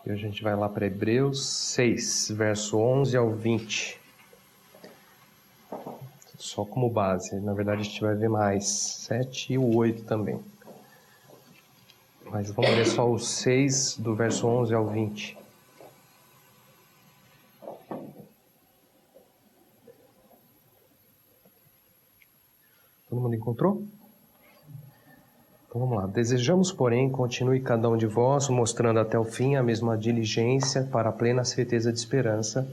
E a gente vai lá para Hebreus 6, verso 11 ao 20. Só como base. Na verdade, a gente vai ver mais 7 e o 8 também. Mas vamos ler só o 6, do verso 11 ao 20. Todo mundo encontrou? Então vamos lá. Desejamos, porém, continue cada um de vós mostrando até o fim a mesma diligência para a plena certeza de esperança,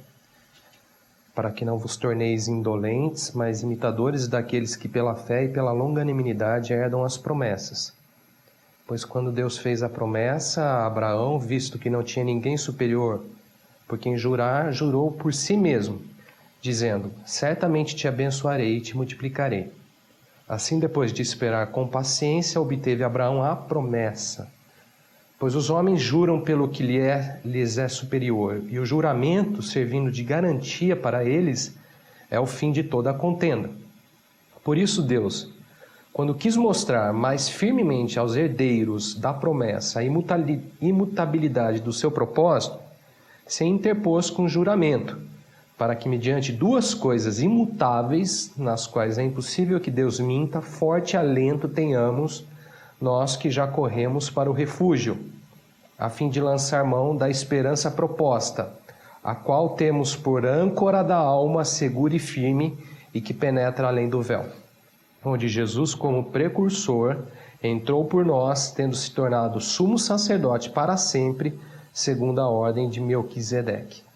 para que não vos torneis indolentes, mas imitadores daqueles que pela fé e pela longanimidade herdam as promessas. Pois quando Deus fez a promessa a Abraão, visto que não tinha ninguém superior por quem jurar, jurou por si mesmo, dizendo: certamente te abençoarei e te multiplicarei. Assim, depois de esperar com paciência, obteve Abraão a promessa. Pois os homens juram pelo que lhes é superior, e o juramento, servindo de garantia para eles, é o fim de toda a contenda. Por isso Deus, quando quis mostrar mais firmemente aos herdeiros da promessa a imutabilidade do seu propósito, se interpôs com juramento, para que mediante duas coisas imutáveis, nas quais é impossível que Deus minta, forte alento tenhamos, nós que já corremos para o refúgio, a fim de lançar mão da esperança proposta, a qual temos por âncora da alma segura e firme e que penetra além do véu, onde Jesus, como precursor, entrou por nós, tendo se tornado sumo sacerdote para sempre, segundo a ordem de Melquisedeque.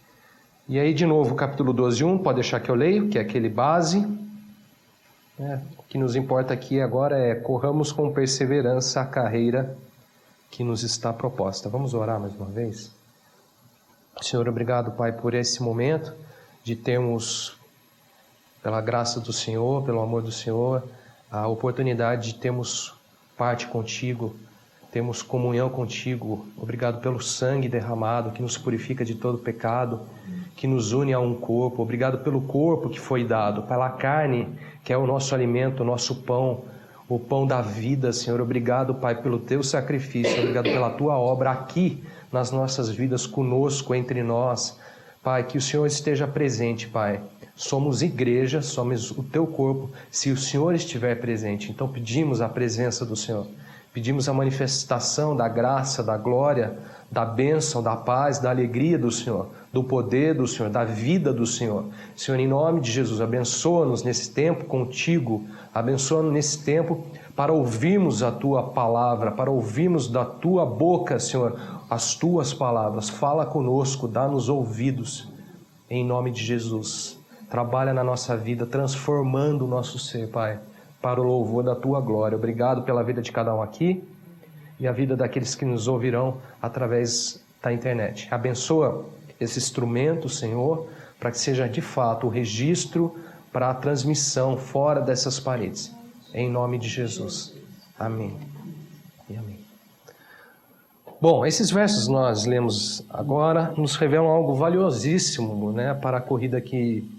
E aí, de novo, o capítulo 12, 1, pode deixar que eu leio, que é aquele base. O que nos importa aqui agora é: corramos com perseverança a carreira que nos está proposta. Vamos orar mais uma vez? Senhor, obrigado, Pai, por esse momento de termos, pela graça do Senhor, pelo amor do Senhor, a oportunidade de termos parte contigo, temos comunhão contigo. Obrigado pelo sangue derramado que nos purifica de todo pecado, que nos une a um corpo. Obrigado pelo corpo que foi dado, pela carne que é o nosso alimento, o nosso pão, o pão da vida, Senhor. Obrigado, Pai, pelo teu sacrifício. Obrigado pela tua obra aqui nas nossas vidas, conosco, entre nós. Pai, que o Senhor esteja presente, Pai. Somos igreja, somos o teu corpo, se o Senhor estiver presente. Então pedimos a presença do Senhor. Pedimos a manifestação da graça, da glória, da bênção, da paz, da alegria do Senhor, do poder do Senhor, da vida do Senhor. Senhor, em nome de Jesus, abençoa-nos nesse tempo contigo, abençoa-nos nesse tempo para ouvirmos a tua palavra, para ouvirmos da tua boca, Senhor, as tuas palavras. Fala conosco, dá-nos ouvidos, em nome de Jesus. Trabalha na nossa vida, transformando o nosso ser, Pai, para o louvor da tua glória. Obrigado pela vida de cada um aqui e a vida daqueles que nos ouvirão através da internet. Abençoa esse instrumento, Senhor, para que seja de fato o registro para a transmissão fora dessas paredes. Em nome de Jesus. Amém. E amém. Bom, esses versos nós lemos agora nos revelam algo valiosíssimo, para a corrida que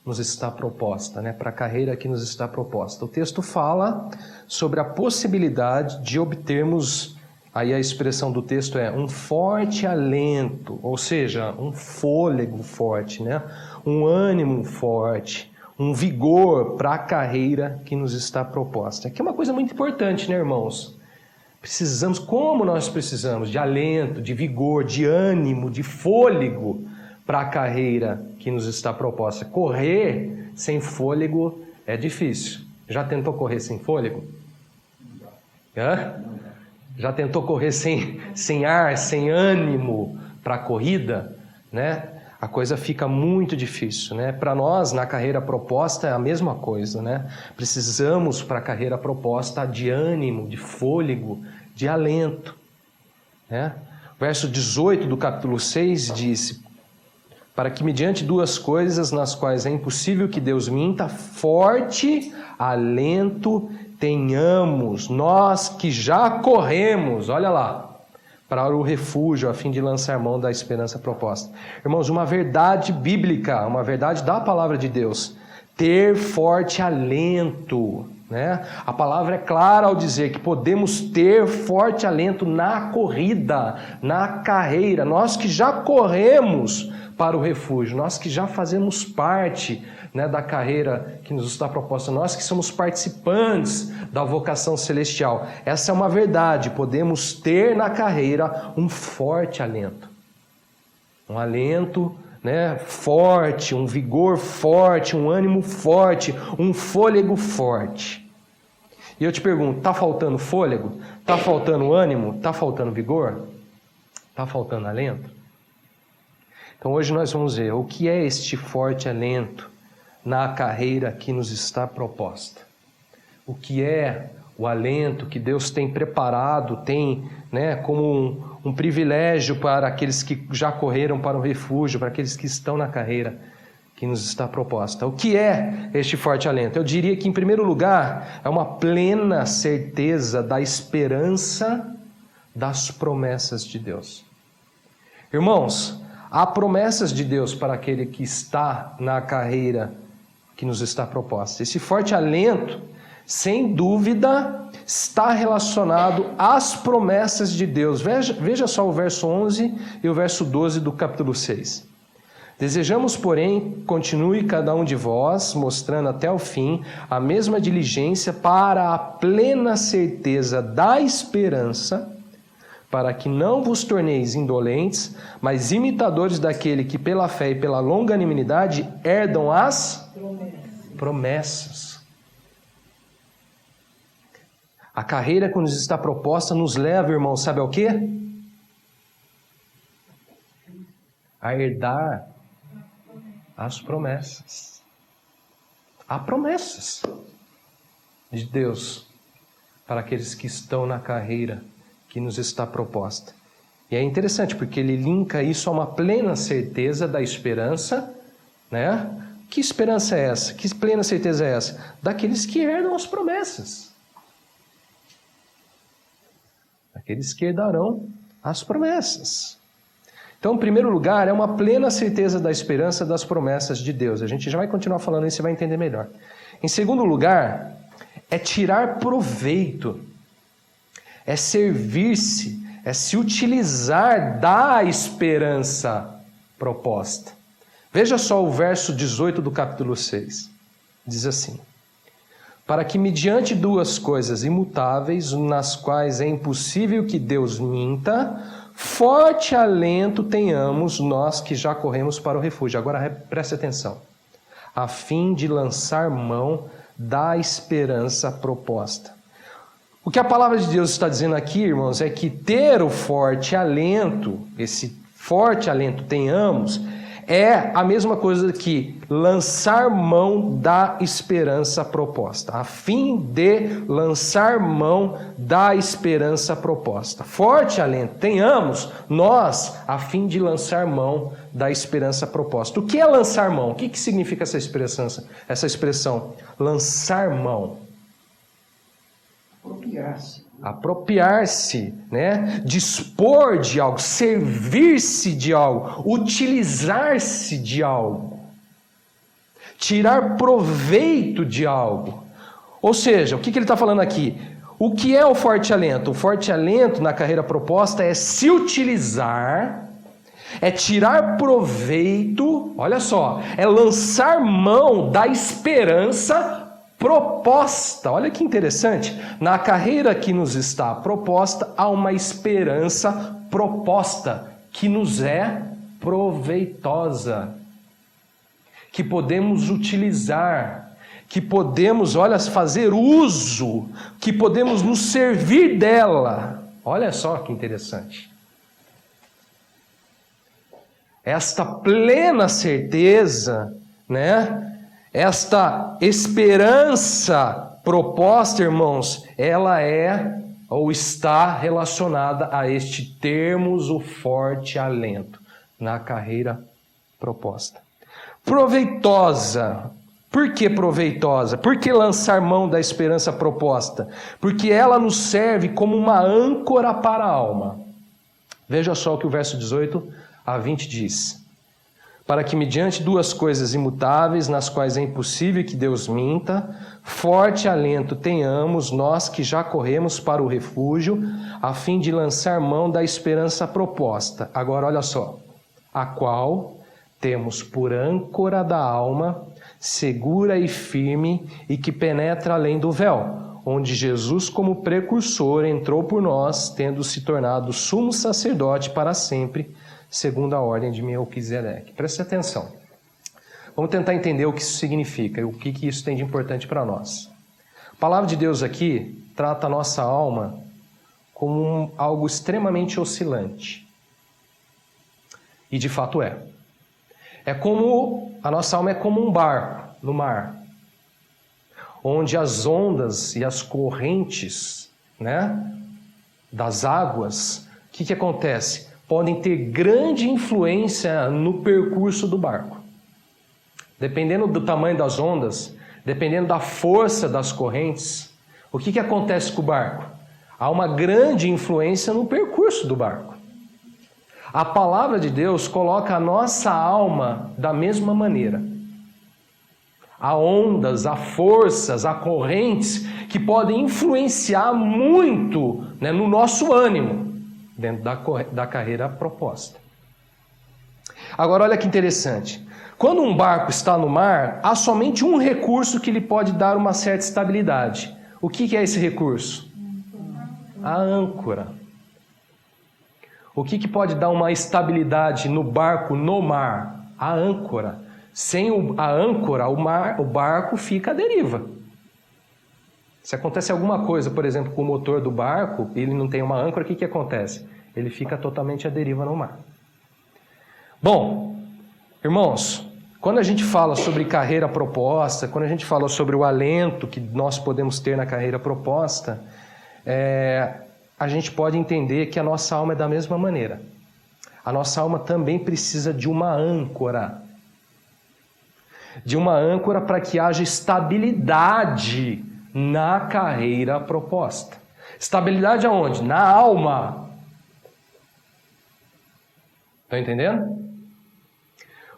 nos está proposta, para a carreira que nos está proposta. O texto fala sobre a possibilidade de obtermos, aí a expressão do texto é um forte alento, ou seja, um fôlego forte, um ânimo forte, um vigor para a carreira que nos está proposta. Aqui é uma coisa muito importante, irmãos? Precisamos, como nós precisamos de alento, de vigor, de ânimo, de fôlego para a carreira que nos está proposta. Correr sem fôlego é difícil. Já tentou correr sem fôlego? Já tentou correr sem ar, sem ânimo para a corrida? A coisa fica muito difícil. Para nós, na carreira proposta, é a mesma coisa. Precisamos, para a carreira proposta, de ânimo, de fôlego, de alento. Verso 18 do capítulo 6 diz: para que mediante duas coisas nas quais é impossível que Deus minta, forte alento tenhamos, nós que já corremos, olha lá, para o refúgio, a fim de lançar mão da esperança proposta. Irmãos, uma verdade bíblica, uma verdade da palavra de Deus, ter forte alento, né? A palavra é clara ao dizer que podemos ter forte alento na corrida, na carreira. Nós que já corremos para o refúgio, nós que já fazemos parte, né, da carreira que nos está proposta, nós que somos participantes da vocação celestial. Essa é uma verdade, podemos ter na carreira um forte alento. Um alento, né, forte, um vigor forte, um ânimo forte, um fôlego forte. E eu te pergunto, está faltando fôlego? Está faltando ânimo? Está faltando vigor? Está faltando alento? Então hoje nós vamos ver o que é este forte alento na carreira que nos está proposta. O que é o alento que Deus tem preparado, tem, né, como um privilégio para aqueles que já correram para o refúgio, para aqueles que estão na carreira que nos está proposta. O que é este forte alento? Eu diria que, em primeiro lugar, é uma plena certeza da esperança das promessas de Deus. Irmãos, há promessas de Deus para aquele que está na carreira que nos está proposta. Esse forte alento, sem dúvida, está relacionado às promessas de Deus. Veja só o verso 11 e o verso 12 do capítulo 6. Desejamos, porém, continue cada um de vós, mostrando até o fim a mesma diligência para a plena certeza da esperança, para que não vos torneis indolentes, mas imitadores daquele que pela fé e pela longanimidade herdam as promessas. A carreira que nos está proposta nos leva, irmão, sabe ao quê? A herdar as promessas. Há promessas de Deus para aqueles que estão na carreira que nos está proposta. E é interessante porque ele linka isso a uma plena certeza da esperança, né? Que esperança é essa? Que plena certeza é essa? Daqueles que herdam as promessas. Aqueles que herdarão as promessas. Então, em primeiro lugar, é uma plena certeza da esperança das promessas de Deus. A gente já vai continuar falando isso e vai entender melhor. Em segundo lugar, é tirar proveito, é servir-se, é se utilizar da esperança proposta. Veja só o verso 18 do capítulo 6. Diz assim: para que mediante duas coisas imutáveis, nas quais é impossível que Deus minta, forte alento tenhamos nós que já corremos para o refúgio. Agora preste atenção. A fim de lançar mão da esperança proposta. O que a palavra de Deus está dizendo aqui, irmãos, é que ter o forte alento, esse forte alento tenhamos, é a mesma coisa que lançar mão da esperança proposta, a fim de lançar mão da esperança proposta. Forte alento tenhamos nós, a fim de lançar mão da esperança proposta. O que é lançar mão? O que significa essa expressão? Lançar mão. Apropriar-se, né? Dispor de algo, servir-se de algo, utilizar-se de algo, tirar proveito de algo. Ou seja, o que ele está falando aqui? O que é o forte alento? O forte alento na carreira proposta é se utilizar, é tirar proveito, olha só, é lançar mão da esperança proposta. Olha que interessante. Na carreira que nos está proposta, há uma esperança proposta que nos é proveitosa, que podemos utilizar, que podemos, olha, fazer uso, que podemos nos servir dela. Olha só que interessante. Esta plena certeza, né? Esta esperança proposta, irmãos, ela é ou está relacionada a este termos o forte alento na carreira proposta. Proveitosa. Por que proveitosa? Por que lançar mão da esperança proposta? Porque ela nos serve como uma âncora para a alma. Veja só o que o verso 18 a 20 diz. para que mediante duas coisas imutáveis, nas quais é impossível que Deus minta, forte alento tenhamos nós que já corremos para o refúgio, a fim de lançar mão da esperança proposta. Agora olha só, a qual temos por âncora da alma, segura e firme, e que penetra além do véu, onde Jesus, como precursor, entrou por nós, tendo se tornado sumo sacerdote para sempre, segundo a ordem de Melquisedeque. Preste atenção. Vamos tentar entender o que isso significa e o que isso tem de importante para nós. A palavra de Deus aqui trata a nossa alma como algo extremamente oscilante. E de fato é. A nossa alma é como um barco no mar, onde as ondas e as correntes, das águas, o que acontece? Podem ter grande influência no percurso do barco. Dependendo do tamanho das ondas, dependendo da força das correntes, o que acontece com o barco? Há uma grande influência no percurso do barco. A palavra de Deus coloca a nossa alma da mesma maneira. Há ondas, há forças, há correntes que podem influenciar muito no nosso ânimo, dentro da carreira proposta. Agora olha que interessante. Quando um barco está no mar, há somente um recurso que lhe pode dar uma certa estabilidade. O que é esse recurso? A âncora. O que pode dar uma estabilidade no barco no mar? A âncora. Sem a âncora, o barco fica à deriva. Se acontece alguma coisa, por exemplo, com o motor do barco, ele não tem uma âncora, o que acontece? Ele fica totalmente à deriva no mar. Bom, irmãos, quando a gente fala sobre carreira proposta, quando a gente fala sobre o alento que nós podemos ter na carreira proposta, a gente pode entender que a nossa alma é da mesma maneira. A nossa alma também precisa de uma âncora. De uma âncora para que haja estabilidade na carreira proposta. Estabilidade aonde? Na alma. Estão entendendo?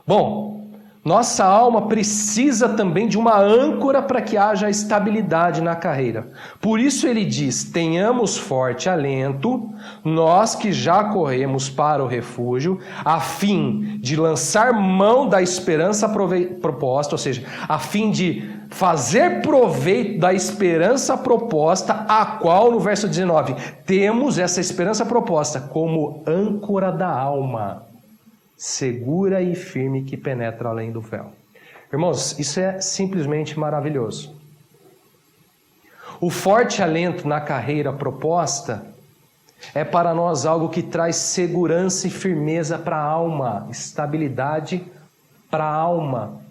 Bom, nossa alma precisa também de uma âncora para que haja estabilidade na carreira. Por isso ele diz, tenhamos forte alento, nós que já corremos para o refúgio, a fim de lançar mão da esperança proposta, ou seja, a fim de fazer proveito da esperança proposta, a qual, no verso 19, temos essa esperança proposta como âncora da alma, segura e firme que penetra além do véu. Irmãos, isso é simplesmente maravilhoso. O forte alento na carreira proposta é para nós algo que traz segurança e firmeza para a alma, estabilidade para a alma.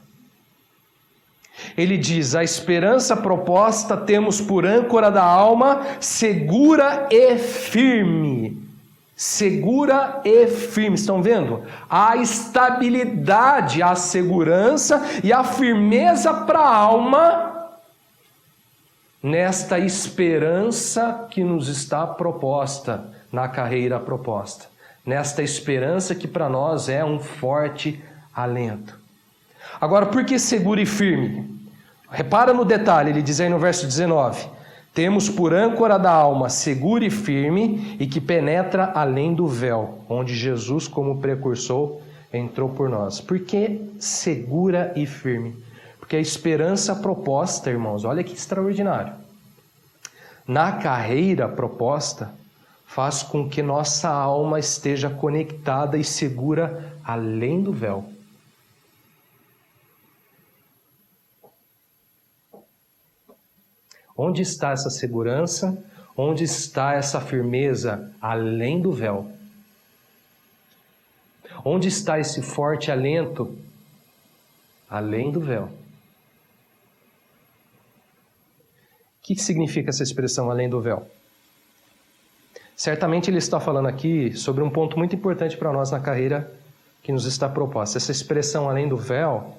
Ele diz, a esperança proposta temos por âncora da alma, segura e firme. Segura e firme, estão vendo? A estabilidade, a segurança e a firmeza para a alma nesta esperança que nos está proposta na carreira proposta. Nesta esperança que para nós é um forte alento. Agora, por que seguro e firme? Repara no detalhe, ele diz aí no verso 19, temos por âncora da alma segura e firme e que penetra além do véu, onde Jesus, como precursor, entrou por nós. Por que segura e firme? Porque a esperança proposta, irmãos, olha que extraordinário. Na carreira proposta, faz com que nossa alma esteja conectada e segura além do véu. Onde está essa segurança? Onde está essa firmeza além do véu? Onde está esse forte alento além do véu? O que significa essa expressão além do véu? Certamente ele está falando aqui sobre um ponto muito importante para nós na carreira que nos está proposta. Essa expressão além do véu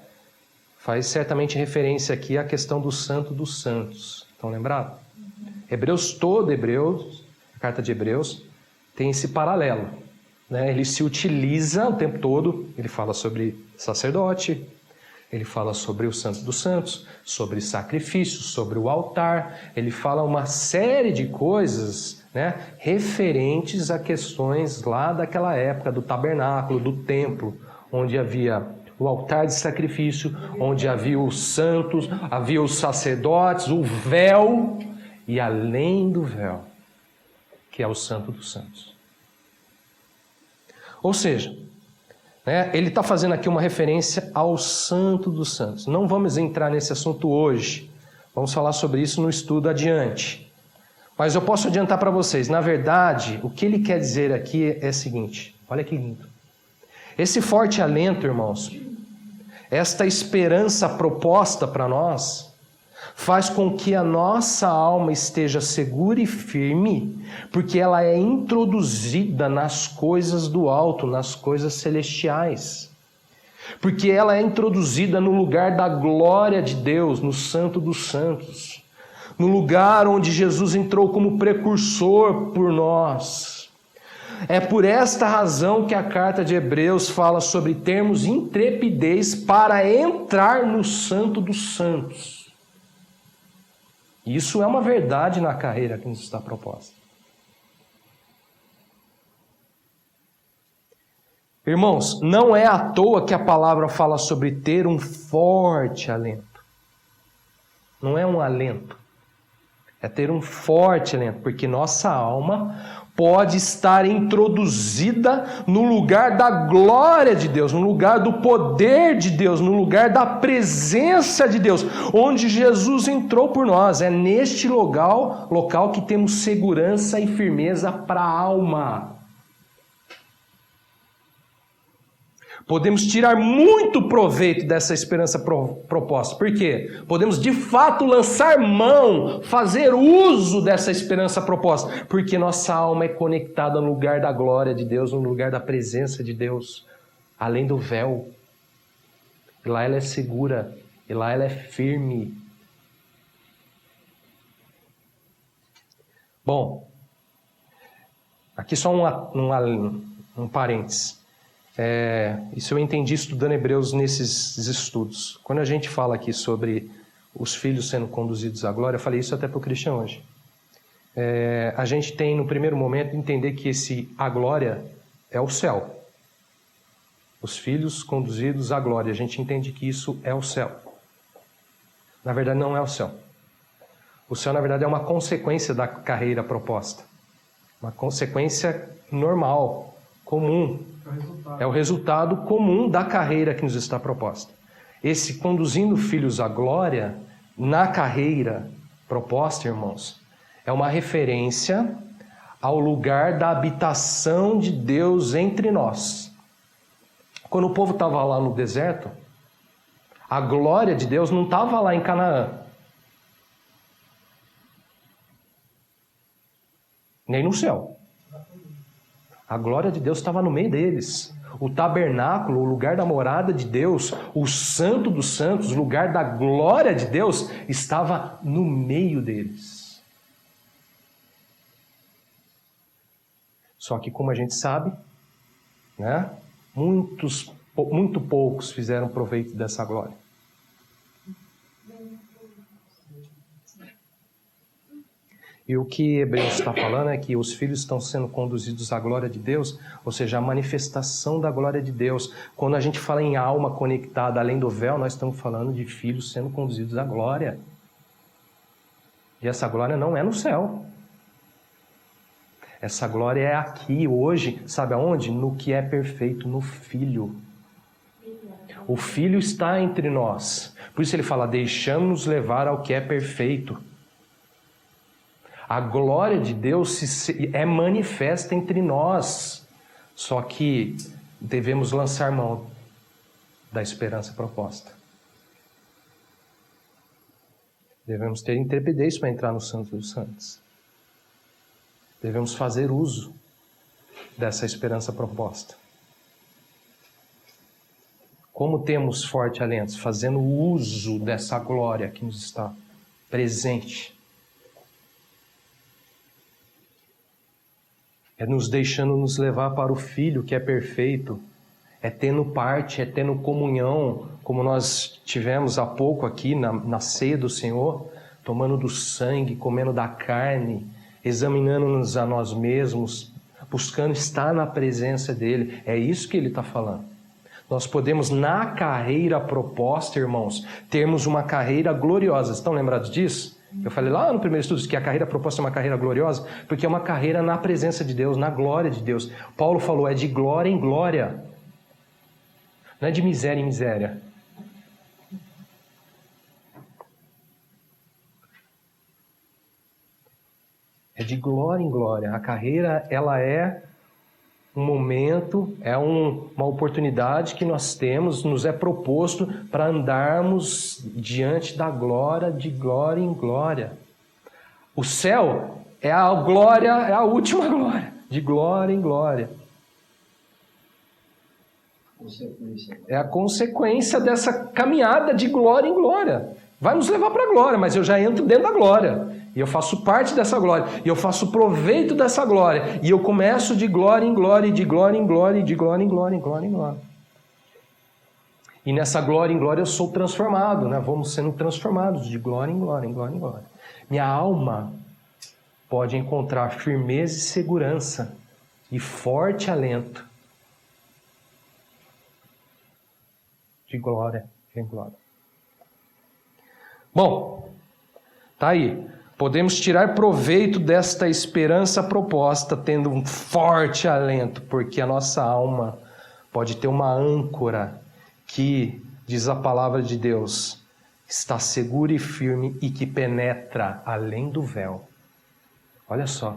faz certamente referência aqui à questão do Santo dos Santos. Estão lembrados? Hebreus, a carta de Hebreus, tem esse paralelo. né? Ele se utiliza o tempo todo, ele fala sobre sacerdote, ele fala sobre o Santo dos Santos, sobre sacrifícios, sobre o altar, ele fala uma série de coisas, né, referentes a questões lá daquela época, do tabernáculo, do templo, onde havia o altar de sacrifício, onde havia os santos, havia os sacerdotes, o véu, e além do véu, que é o Santo dos Santos. Ou seja, né, ele está fazendo aqui uma referência ao Santo dos Santos. Não vamos entrar nesse assunto hoje, vamos falar sobre isso no estudo adiante. Mas eu posso adiantar para vocês, na verdade, o que ele quer dizer aqui é o seguinte, olha que lindo. Esse forte alento, irmãos, esta esperança proposta para nós, faz com que a nossa alma esteja segura e firme, porque ela é introduzida nas coisas do alto, nas coisas celestiais. Porque ela é introduzida no lugar da glória de Deus, no Santo dos Santos. No lugar onde Jesus entrou como precursor por nós. É por esta razão que a carta de Hebreus fala sobre termos intrepidez para entrar no Santo dos Santos. Isso é uma verdade na carreira que nos está proposta. Irmãos, não é à toa que a palavra fala sobre ter um forte alento. Não é um alento. É ter um forte alento, porque nossa alma pode estar introduzida no lugar da glória de Deus, no lugar do poder de Deus, no lugar da presença de Deus, onde Jesus entrou por nós. É neste local que temos segurança e firmeza para a alma. Podemos tirar muito proveito dessa esperança proposta. Por quê? Podemos de fato lançar mão, fazer uso dessa esperança proposta. Porque nossa alma é conectada no lugar da glória de Deus, no lugar da presença de Deus, além do véu. E lá ela é segura, e lá ela é firme. Bom, aqui só um parênteses. Isso eu entendi estudando Hebreus nesses estudos. Quando a gente fala aqui sobre os filhos sendo conduzidos à glória, eu falei isso até para o Christian hoje. A gente tem, no primeiro momento, entender que a glória é o céu. Os filhos conduzidos à glória, a gente entende que isso é o céu. Na verdade, não é o céu. O céu, na verdade, é uma consequência da carreira proposta. Uma consequência normal, comum. É o resultado comum da carreira que nos está proposta. Esse conduzindo filhos à glória, na carreira proposta, irmãos, é uma referência ao lugar da habitação de Deus entre nós. Quando o povo estava lá no deserto, a glória de Deus não estava lá em Canaã. Nem no céu. A glória de Deus estava no meio deles. O tabernáculo, o lugar da morada de Deus, o Santo dos Santos, o lugar da glória de Deus, estava no meio deles. Só que, como a gente sabe, né, muito poucos fizeram proveito dessa glória. E o que Hebreus está falando é que os filhos estão sendo conduzidos à glória de Deus, ou seja, a manifestação da glória de Deus. Quando a gente fala em alma conectada além do véu, nós estamos falando de filhos sendo conduzidos à glória. E essa glória não é no céu. Essa glória é aqui, hoje, sabe aonde? No que é perfeito, no Filho. O Filho está entre nós. Por isso ele fala, deixamos-nos levar ao que é perfeito. A glória de Deus é manifesta entre nós, só que devemos lançar mão da esperança proposta. Devemos ter intrepidez para entrar no Santo dos Santos. Devemos fazer uso dessa esperança proposta. Como temos forte alento? Fazendo uso dessa glória que nos está presente. É nos deixando nos levar para o Filho que é perfeito. É tendo parte, é tendo comunhão, como nós tivemos há pouco aqui na ceia do Senhor, tomando do sangue, comendo da carne, examinando-nos a nós mesmos, buscando estar na presença dEle. É isso que Ele está falando. Nós podemos, na carreira proposta, irmãos, termos uma carreira gloriosa. Estão lembrados disso? Eu falei lá no primeiro estudo que a carreira proposta é uma carreira gloriosa, porque é uma carreira na presença de Deus, na glória de Deus. Paulo falou, é de glória em glória. Não é de miséria em miséria. É de glória em glória. A carreira, ela é um momento, é uma oportunidade que nós temos, nos é proposto para andarmos diante da glória, de glória em glória. O céu é a glória, é a última glória, de glória em glória. É a consequência dessa caminhada de glória em glória. Vai nos levar para a glória, mas eu já entro dentro da glória. E eu faço parte dessa glória. E eu faço proveito dessa glória. E eu começo de glória em glória, de glória em glória, de glória em glória, em glória em glória. E nessa glória em glória eu sou transformado, né? Vamos sendo transformados de glória em glória, em glória em glória. Minha alma pode encontrar firmeza e segurança e forte alento de glória em glória. Bom, tá aí. Podemos tirar proveito desta esperança proposta, tendo um forte alento, porque a nossa alma pode ter uma âncora que, diz a palavra de Deus, está segura e firme e que penetra além do véu. Olha só.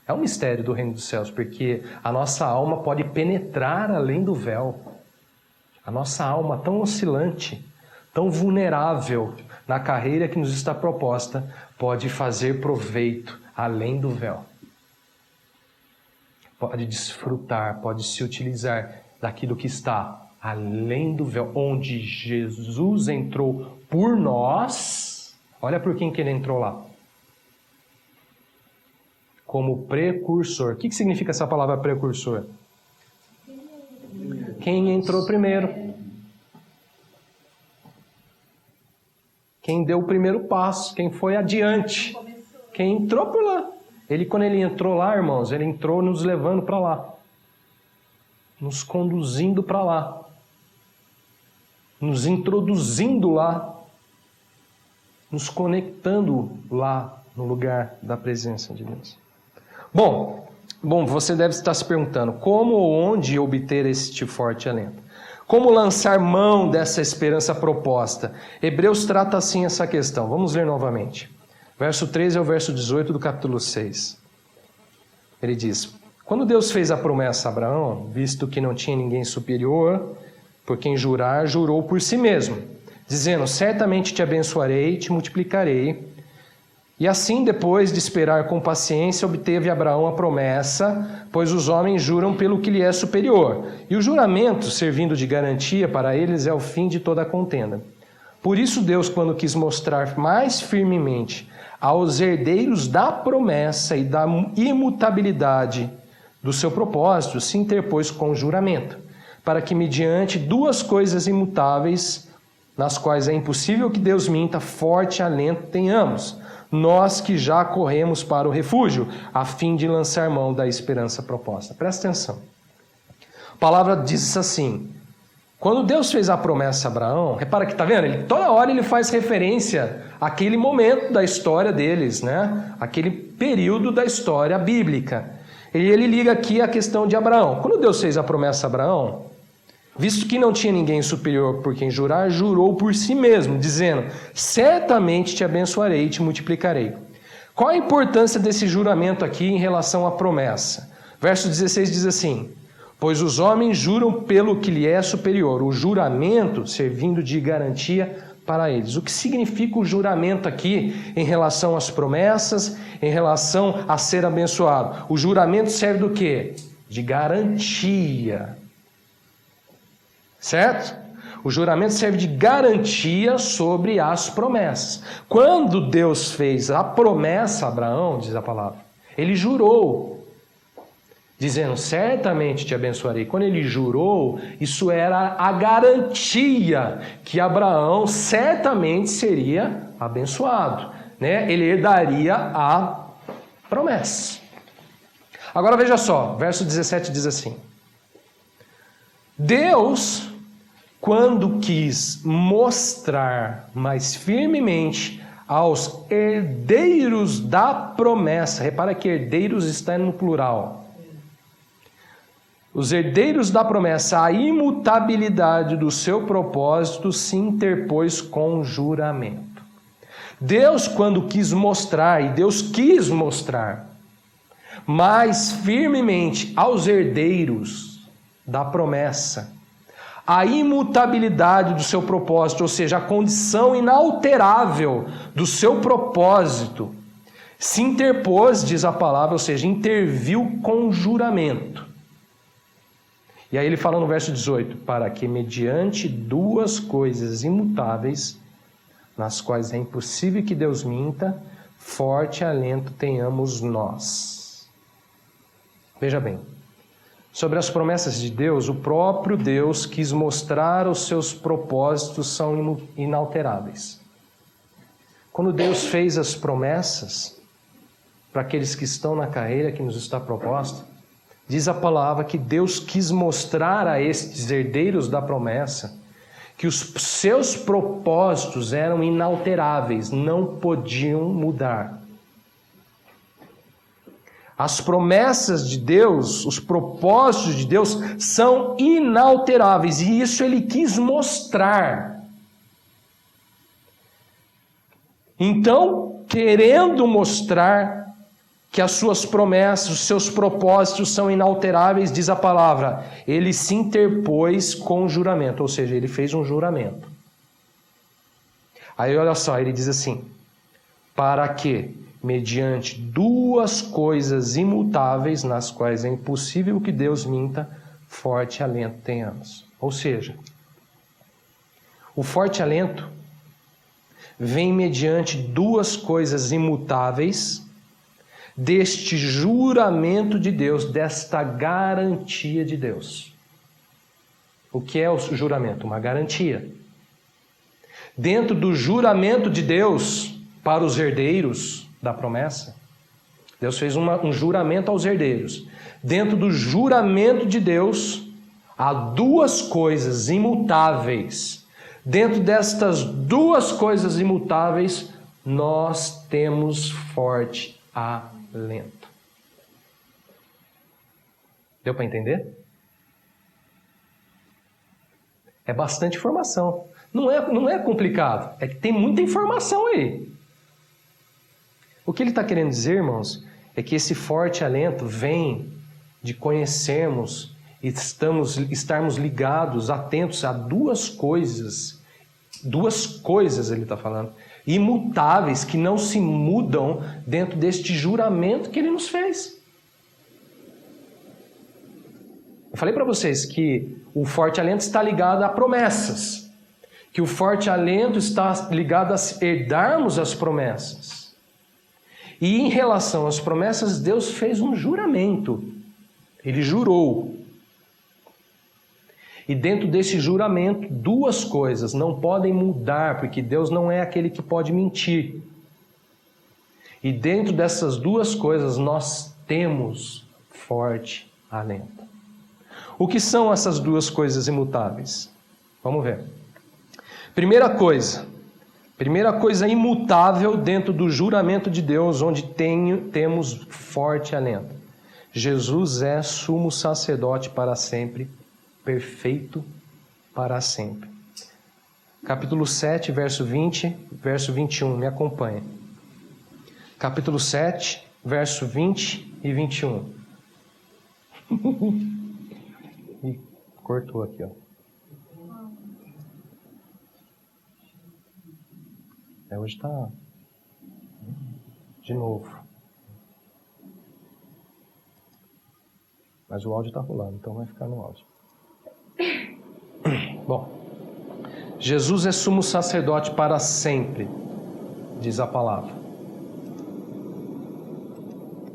É um mistério do reino dos céus, porque a nossa alma pode penetrar além do véu. A nossa alma tão oscilante, tão vulnerável na carreira que nos está proposta, pode fazer proveito além do véu. Pode desfrutar, pode se utilizar daquilo que está além do véu, onde Jesus entrou por nós. Olha por quem que ele entrou lá. Como precursor. O que significa essa palavra precursor? Quem entrou primeiro. Quem deu o primeiro passo, quem foi adiante, quem entrou por lá. Quando ele entrou lá, irmãos, ele entrou nos levando para lá, nos conduzindo para lá, nos introduzindo lá, nos conectando lá no lugar da presença de Deus. Bom, você deve estar se perguntando, como ou onde obter este forte alento? Como lançar mão dessa esperança proposta? Hebreus trata assim essa questão. Vamos ler novamente. Verso 13 ao verso 18 do capítulo 6. Ele diz, quando Deus fez a promessa a Abraão, visto que não tinha ninguém superior, por quem jurar, jurou por si mesmo, dizendo, certamente te abençoarei e te multiplicarei. E assim, depois de esperar com paciência, obteve Abraão a promessa, pois os homens juram pelo que lhe é superior. E o juramento, servindo de garantia para eles, é o fim de toda a contenda. Por isso Deus, quando quis mostrar mais firmemente aos herdeiros da promessa e da imutabilidade do seu propósito, se interpôs com o juramento, para que, mediante duas coisas imutáveis, nas quais é impossível que Deus minta, forte alento tenhamos, nós que já corremos para o refúgio, a fim de lançar mão da esperança proposta. Presta atenção. A palavra diz assim, quando Deus fez a promessa a Abraão, repara que está vendo? Toda hora ele faz referência àquele momento da história deles, né? Aquele período da história bíblica. E ele liga aqui a questão de Abraão. Quando Deus fez a promessa a Abraão, visto que não tinha ninguém superior por quem jurar, jurou por si mesmo, dizendo, certamente te abençoarei e te multiplicarei. Qual a importância desse juramento aqui em relação à promessa? Verso 16 diz assim, pois os homens juram pelo que lhe é superior, o juramento servindo de garantia para eles. O que significa o juramento aqui em relação às promessas, em relação a ser abençoado? O juramento serve do quê? De garantia. Certo? O juramento serve de garantia sobre as promessas. Quando Deus fez a promessa a Abraão, diz a palavra, ele jurou. dizendo, certamente te abençoarei. Quando ele jurou, isso era a garantia que Abraão certamente seria abençoado, né? Ele herdaria a promessa. Agora veja só, verso 17 diz assim: Deus, quando quis mostrar mais firmemente aos herdeiros da promessa, repara que herdeiros está no plural, os herdeiros da promessa, a imutabilidade do seu propósito, se interpôs com juramento. Deus, quando quis mostrar, e Deus quis mostrar mais firmemente aos herdeiros da promessa, a imutabilidade do seu propósito, ou seja, a condição inalterável do seu propósito, se interpôs, diz a palavra, ou seja, interviu com juramento. E aí ele fala no verso 18, para que mediante duas coisas imutáveis, nas quais é impossível que Deus minta, forte alento tenhamos nós. Veja bem, sobre as promessas de Deus, o próprio Deus quis mostrar os seus propósitos são inalteráveis. Quando Deus fez as promessas para aqueles que estão na carreira que nos está proposta, diz a palavra que Deus quis mostrar a estes herdeiros da promessa que os seus propósitos eram inalteráveis, não podiam mudar. As promessas de Deus, os propósitos de Deus são inalteráveis e isso ele quis mostrar. Então, querendo mostrar que as suas promessas, os seus propósitos são inalteráveis, diz a palavra, ele se interpôs com juramento, ou seja, ele fez um juramento. Aí olha só, ele diz assim, para que, mediante duas coisas imutáveis, nas quais é impossível que Deus minta, forte alento tenhamos. Ou seja, o forte alento vem mediante duas coisas imutáveis, deste juramento de Deus, desta garantia de Deus. O que é o juramento? Uma garantia. Dentro do juramento de Deus para os herdeiros da promessa, Deus fez um juramento aos herdeiros. Dentro do juramento de Deus, há duas coisas imutáveis. Dentro destas duas coisas imutáveis, nós temos forte alento. Deu para entender? É bastante informação. Não é complicado. É que tem muita informação aí. O que ele está querendo dizer, irmãos, é que esse forte alento vem de conhecermos e estarmos ligados, atentos a duas coisas ele está falando, imutáveis, que não se mudam dentro deste juramento que ele nos fez. Eu falei para vocês que o forte alento está ligado a promessas, que o forte alento está ligado a herdarmos as promessas. E em relação às promessas, Deus fez um juramento. Ele jurou. E dentro desse juramento, duas coisas não podem mudar, porque Deus não é aquele que pode mentir. E dentro dessas duas coisas, nós temos forte alento. O que são essas duas coisas imutáveis? Vamos ver. Primeira coisa imutável dentro do juramento de Deus, onde temos forte alento. Jesus é sumo sacerdote para sempre, perfeito para sempre. Capítulo 7, verso 20, verso 21, me acompanha. Capítulo 7, verso 20 e 21. Ih, cortou aqui, ó. Hoje tá de novo. Mas o áudio tá rolando, então vai ficar no áudio. Bom, Jesus é sumo sacerdote para sempre, diz a palavra.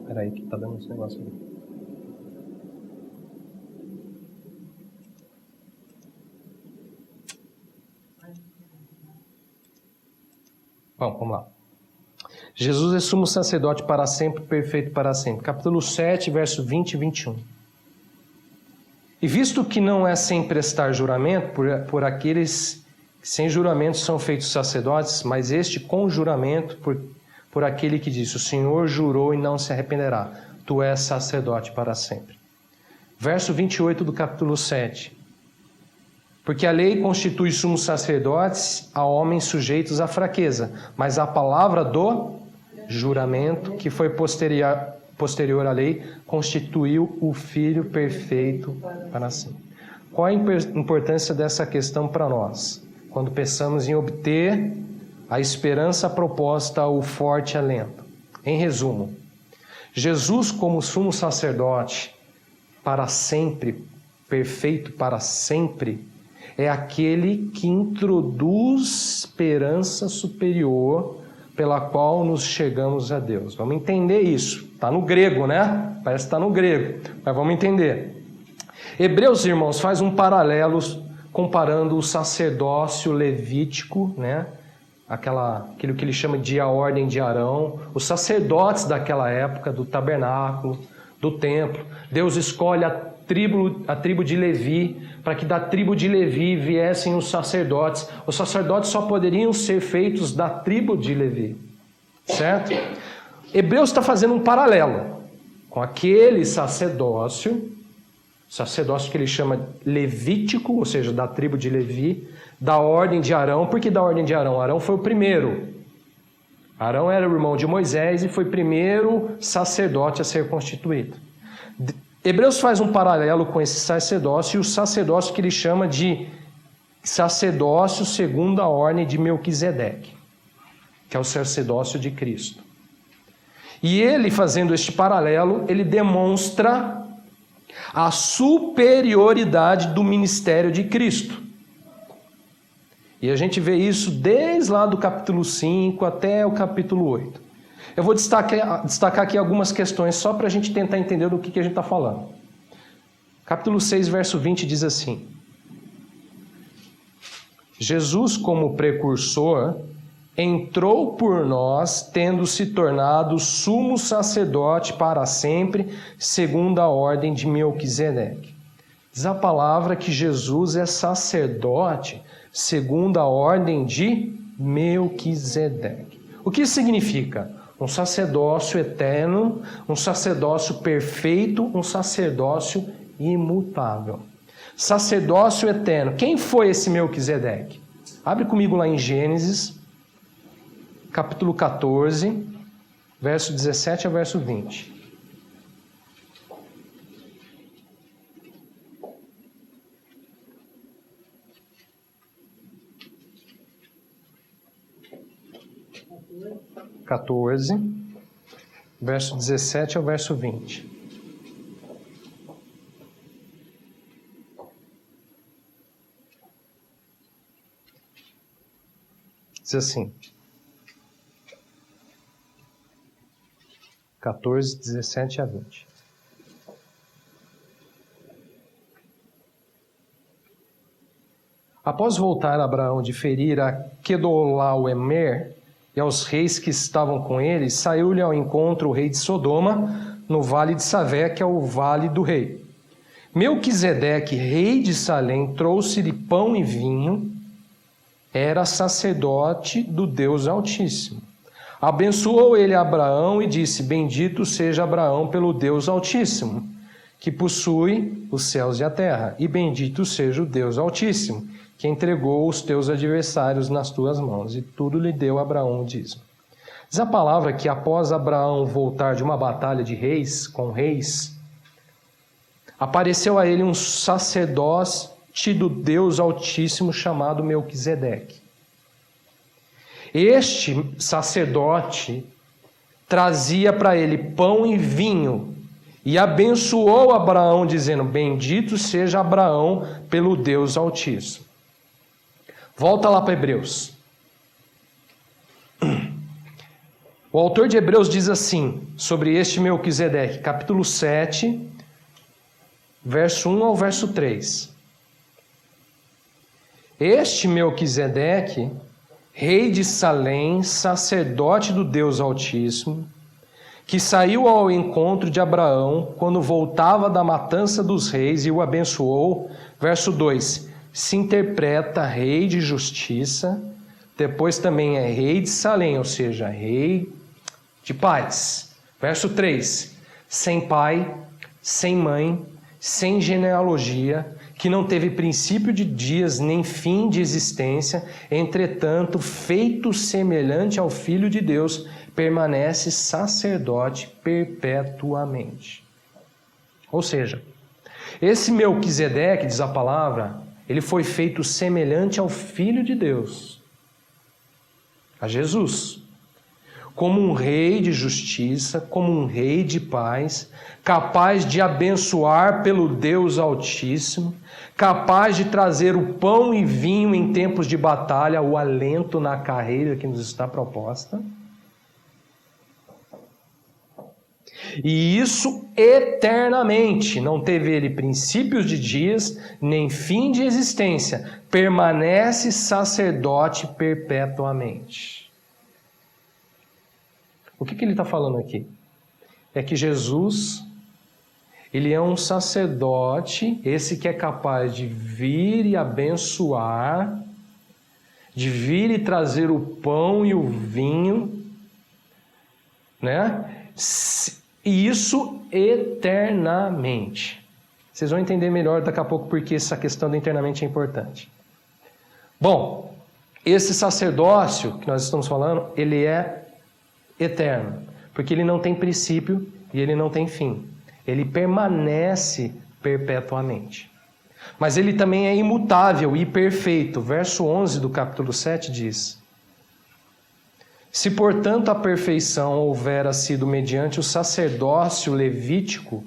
Espera aí que tá dando esse negócio ali. Bom, vamos lá. Jesus é sumo sacerdote para sempre, perfeito para sempre. Capítulo 7, verso 20 e 21. E visto que não é sem prestar juramento, por aqueles que sem juramento são feitos sacerdotes, mas este com juramento, por aquele que disse, o Senhor jurou e não se arrependerá, tu és sacerdote para sempre. Verso 28 do capítulo 7. Porque a lei constitui sumos sacerdotes a homens sujeitos à fraqueza, mas a palavra do juramento, que foi posterior à lei, constituiu o Filho perfeito para sempre. Qual a importância dessa questão para nós? Quando pensamos em obter a esperança proposta ao forte alento. Em resumo, Jesus como sumo sacerdote para sempre, perfeito para sempre, é aquele que introduz esperança superior pela qual nos chegamos a Deus. Vamos entender isso. Está no grego, né? Parece que está no grego, mas vamos entender. Hebreus, irmãos, faz um paralelo comparando o sacerdócio levítico, né? Aquilo que ele chama de a ordem de Arão, os sacerdotes daquela época, do tabernáculo, do templo. Deus escolhe a tribo de Levi, para que da tribo de Levi viessem os sacerdotes. Os sacerdotes só poderiam ser feitos da tribo de Levi, certo? Hebreus está fazendo um paralelo com aquele sacerdócio que ele chama levítico, ou seja, da tribo de Levi, da ordem de Arão. Por que da ordem de Arão? Arão foi o primeiro. Arão era o irmão de Moisés e foi o primeiro sacerdote a ser constituído. Hebreus faz um paralelo com esse sacerdócio e o sacerdócio que ele chama de sacerdócio segundo a ordem de Melquisedeque, que é o sacerdócio de Cristo. E ele, fazendo este paralelo, ele demonstra a superioridade do ministério de Cristo. E a gente vê isso desde lá do capítulo 5 até o capítulo 8. Eu vou destacar aqui algumas questões só para a gente tentar entender do que a gente está falando. Capítulo 6, verso 20 diz assim: Jesus, como precursor, entrou por nós, tendo se tornado sumo sacerdote para sempre, segundo a ordem de Melquisedeque. Diz a palavra que Jesus é sacerdote segundo a ordem de Melquisedeque. O que isso significa? Um sacerdócio eterno, um sacerdócio perfeito, um sacerdócio imutável. Sacerdócio eterno. Quem foi esse Melquisedeque? Abre comigo lá em Gênesis, capítulo 14, verso 17 a verso 20. Verso 17 ao verso 20. Diz assim: 14, 17 a 20. Após voltar Abraão de ferir a Quedorlaomer e aos reis que estavam com ele, saiu-lhe ao encontro o rei de Sodoma, no vale de Savé, que é o vale do rei. Melquisedeque, rei de Salém, trouxe-lhe pão e vinho, era sacerdote do Deus Altíssimo. Abençoou ele Abraão e disse: Bendito seja Abraão pelo Deus Altíssimo, que possui os céus e a terra, e bendito seja o Deus Altíssimo, que entregou os teus adversários nas tuas mãos, e tudo lhe deu Abraão o dízimo. Diz a palavra que após Abraão voltar de uma batalha de reis, com reis, apareceu a ele um sacerdote do Deus Altíssimo chamado Melquisedeque. Este sacerdote trazia para ele pão e vinho e abençoou Abraão, dizendo: Bendito seja Abraão pelo Deus Altíssimo. Volta lá para Hebreus. O autor de Hebreus diz assim sobre este Melquisedeque, capítulo 7, verso 1 ao verso 3. Este Melquisedeque rei de Salém, sacerdote do Deus Altíssimo, que saiu ao encontro de Abraão quando voltava da matança dos reis e o abençoou. Verso 2, se interpreta rei de justiça, depois também é rei de Salém, ou seja, rei de paz. Verso 3, sem pai, sem mãe, sem genealogia, que não teve princípio de dias nem fim de existência, entretanto, feito semelhante ao Filho de Deus, permanece sacerdote perpetuamente. Ou seja, esse Melquisedeque, diz a palavra, ele foi feito semelhante ao Filho de Deus, a Jesus, como um rei de justiça, como um rei de paz, capaz de abençoar pelo Deus Altíssimo, capaz de trazer o pão e vinho em tempos de batalha, o alento na carreira que nos está proposta. E isso eternamente, não teve ele princípios de dias, nem fim de existência, permanece sacerdote perpetuamente. O que ele está falando aqui? É que Jesus, ele é um sacerdote, esse que é capaz de vir e abençoar, de vir e trazer o pão e o vinho, né? E isso eternamente. Vocês vão entender melhor daqui a pouco porque essa questão do eternamente é importante. Bom, esse sacerdócio que nós estamos falando, ele é eterno, porque ele não tem princípio e ele não tem fim. Ele permanece perpetuamente. Mas ele também é imutável e perfeito. Verso 11 do capítulo 7 diz: se, portanto, a perfeição houvera sido mediante o sacerdócio levítico,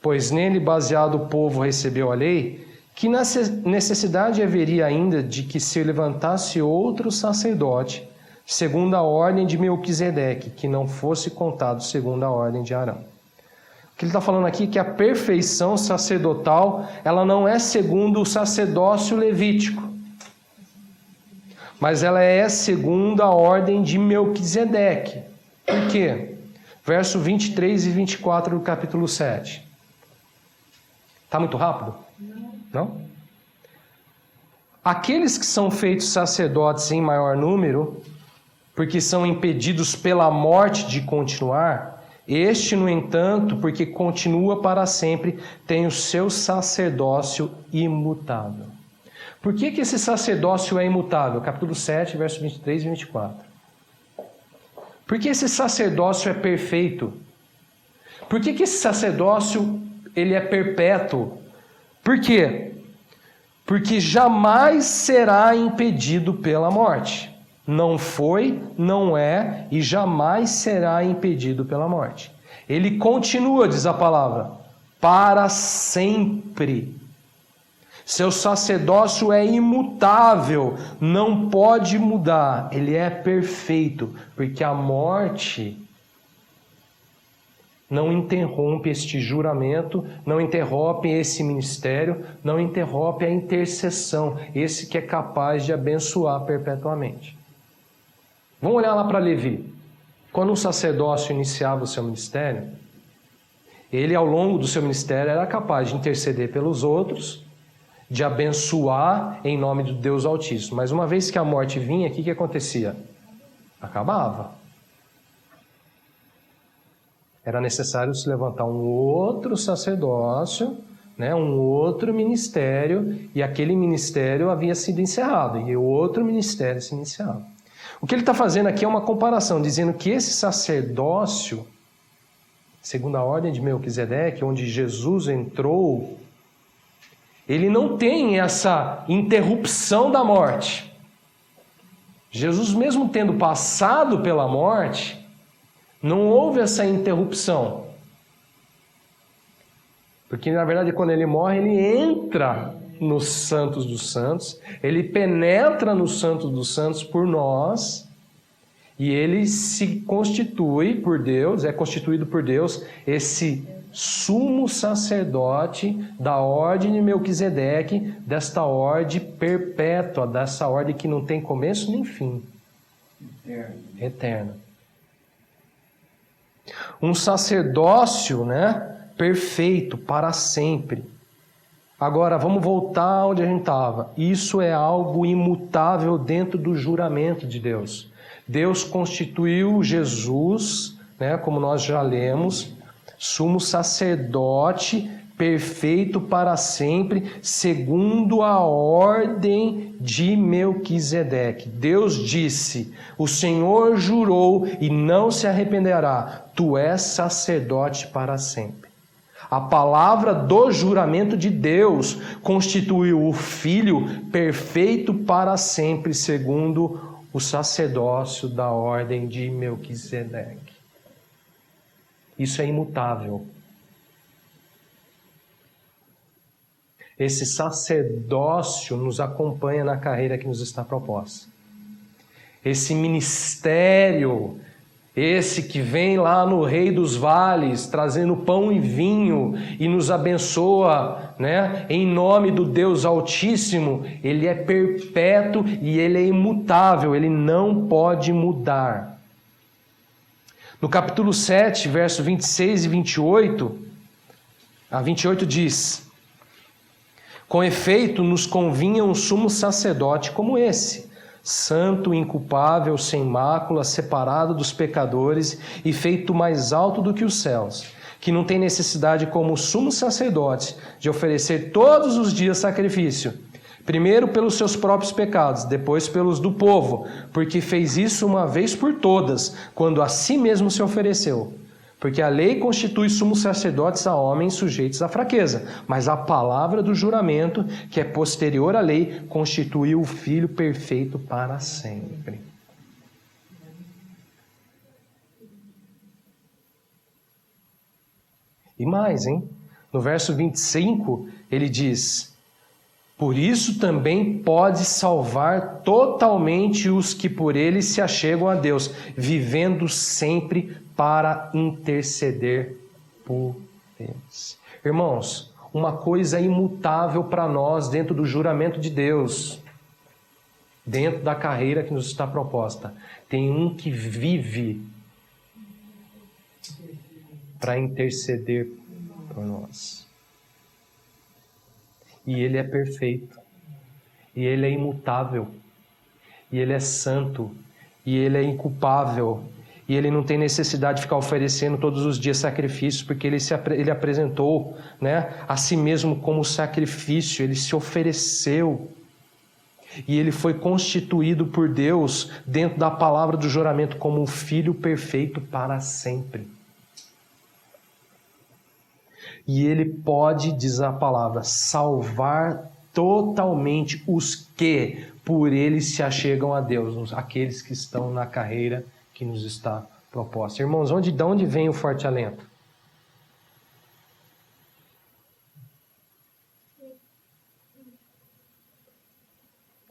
pois nele baseado o povo recebeu a lei, que necessidade haveria ainda de que se levantasse outro sacerdote, segundo a ordem de Melquisedeque, que não fosse contado segundo a ordem de Arão? O que ele está falando aqui é que a perfeição sacerdotal, ela não é segundo o sacerdócio levítico, mas ela é segundo a ordem de Melquisedeque. Por quê? Verso 23 e 24 do capítulo 7. Está muito rápido? Não? Aqueles que são feitos sacerdotes em maior número, porque são impedidos pela morte de continuar, este, no entanto, porque continua para sempre, tem o seu sacerdócio imutável. Por que esse sacerdócio é imutável? Capítulo 7, versos 23 e 24. Por que esse sacerdócio é perfeito? Por que esse sacerdócio ele é perpétuo? Por quê? Porque jamais será impedido pela morte. Não foi, não é e jamais será impedido pela morte. Ele continua, diz a palavra, para sempre. Seu sacerdócio é imutável, não pode mudar, ele é perfeito, porque a morte não interrompe este juramento, não interrompe esse ministério, não interrompe a intercessão, esse que é capaz de abençoar perpetuamente. Vamos olhar lá para Levi. Quando um sacerdócio iniciava o seu ministério, ele ao longo do seu ministério era capaz de interceder pelos outros, de abençoar em nome do Deus Altíssimo. Mas uma vez que a morte vinha, o que acontecia? Acabava. Era necessário se levantar um outro sacerdócio, né, um outro ministério, e aquele ministério havia sido encerrado, e o outro ministério se iniciava. O que ele está fazendo aqui é uma comparação, dizendo que esse sacerdócio, segundo a ordem de Melquisedeque, onde Jesus entrou, ele não tem essa interrupção da morte. Jesus, mesmo tendo passado pela morte, não houve essa interrupção. Porque, na verdade, quando ele morre, ele entra nos santos dos santos, ele penetra nos santos dos santos por nós, e ele se constitui por Deus, é constituído por Deus, esse sumo sacerdote da ordem de Melquisedeque, desta ordem perpétua, dessa ordem que não tem começo nem fim. Eterna. Um sacerdócio, perfeito para sempre. Agora, vamos voltar onde a gente estava. Isso é algo imutável dentro do juramento de Deus. Deus constituiu Jesus, como nós já lemos, sumo sacerdote perfeito para sempre, segundo a ordem de Melquisedeque. Deus disse: o Senhor jurou e não se arrependerá, tu és sacerdote para sempre. A palavra do juramento de Deus constituiu o Filho perfeito para sempre, segundo o sacerdócio da ordem de Melquisedeque. Isso é imutável. Esse sacerdócio nos acompanha na carreira que nos está proposta. Esse ministério, esse que vem lá no Rei dos Vales, trazendo pão e vinho e nos abençoa, em nome do Deus Altíssimo, ele é perpétuo e ele é imutável, ele não pode mudar. No capítulo 7, verso 26 e 28, a 28 diz: com efeito, nos convinha um sumo sacerdote como esse, santo, inculpável, sem mácula, separado dos pecadores e feito mais alto do que os céus, que não tem necessidade como sumo sacerdote de oferecer todos os dias sacrifício, primeiro pelos seus próprios pecados, depois pelos do povo, porque fez isso uma vez por todas, quando a si mesmo se ofereceu. Porque a lei constitui sumos sacerdotes a homens sujeitos à fraqueza, mas a palavra do juramento, que é posterior à lei, constitui o Filho perfeito para sempre. E mais, no verso 25, ele diz: por isso também pode salvar totalmente os que por ele se achegam a Deus, vivendo sempre para interceder por eles. Irmãos, uma coisa imutável para nós dentro do juramento de Deus, dentro da carreira que nos está proposta. Tem um que vive para interceder por nós. E ele é perfeito, e ele é imutável, e ele é santo, e ele é inculpável, e ele não tem necessidade de ficar oferecendo todos os dias sacrifícios, porque ele apresentou a si mesmo como sacrifício, ele se ofereceu, e ele foi constituído por Deus dentro da palavra do juramento como um Filho perfeito para sempre. E ele pode, diz a palavra, salvar totalmente os que por ele se achegam a Deus, aqueles que estão na carreira que nos está proposta. Irmãos, de onde vem o forte alento?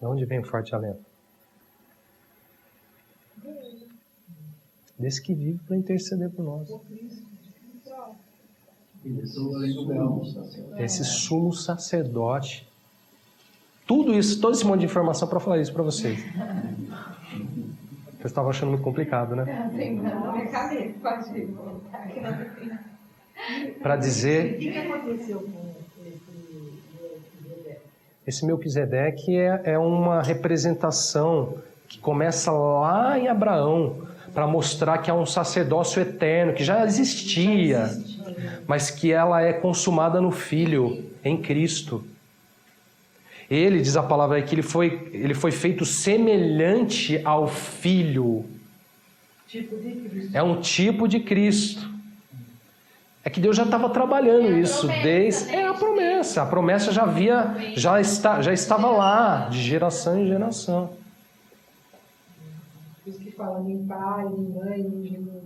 De onde vem o forte alento? Desse que vive para interceder por nós. Esse sumo sacerdote. Tudo isso, todo esse monte de informação para falar isso para vocês. Vocês estavam achando muito complicado, Para dizer... O que aconteceu com esse Melquisedeque? É uma representação que começa lá em Abraão, para mostrar que é um sacerdócio eterno, que já existia, mas que ela é consumada no Filho, em Cristo. Ele, diz a palavra aí, que ele foi feito semelhante ao Filho. Tipo de Cristo. É um tipo de Cristo. É que Deus já estava trabalhando isso desde... a promessa. A promessa já estava lá, de geração em geração. Por isso que fala em pai, em mãe, em Jesus.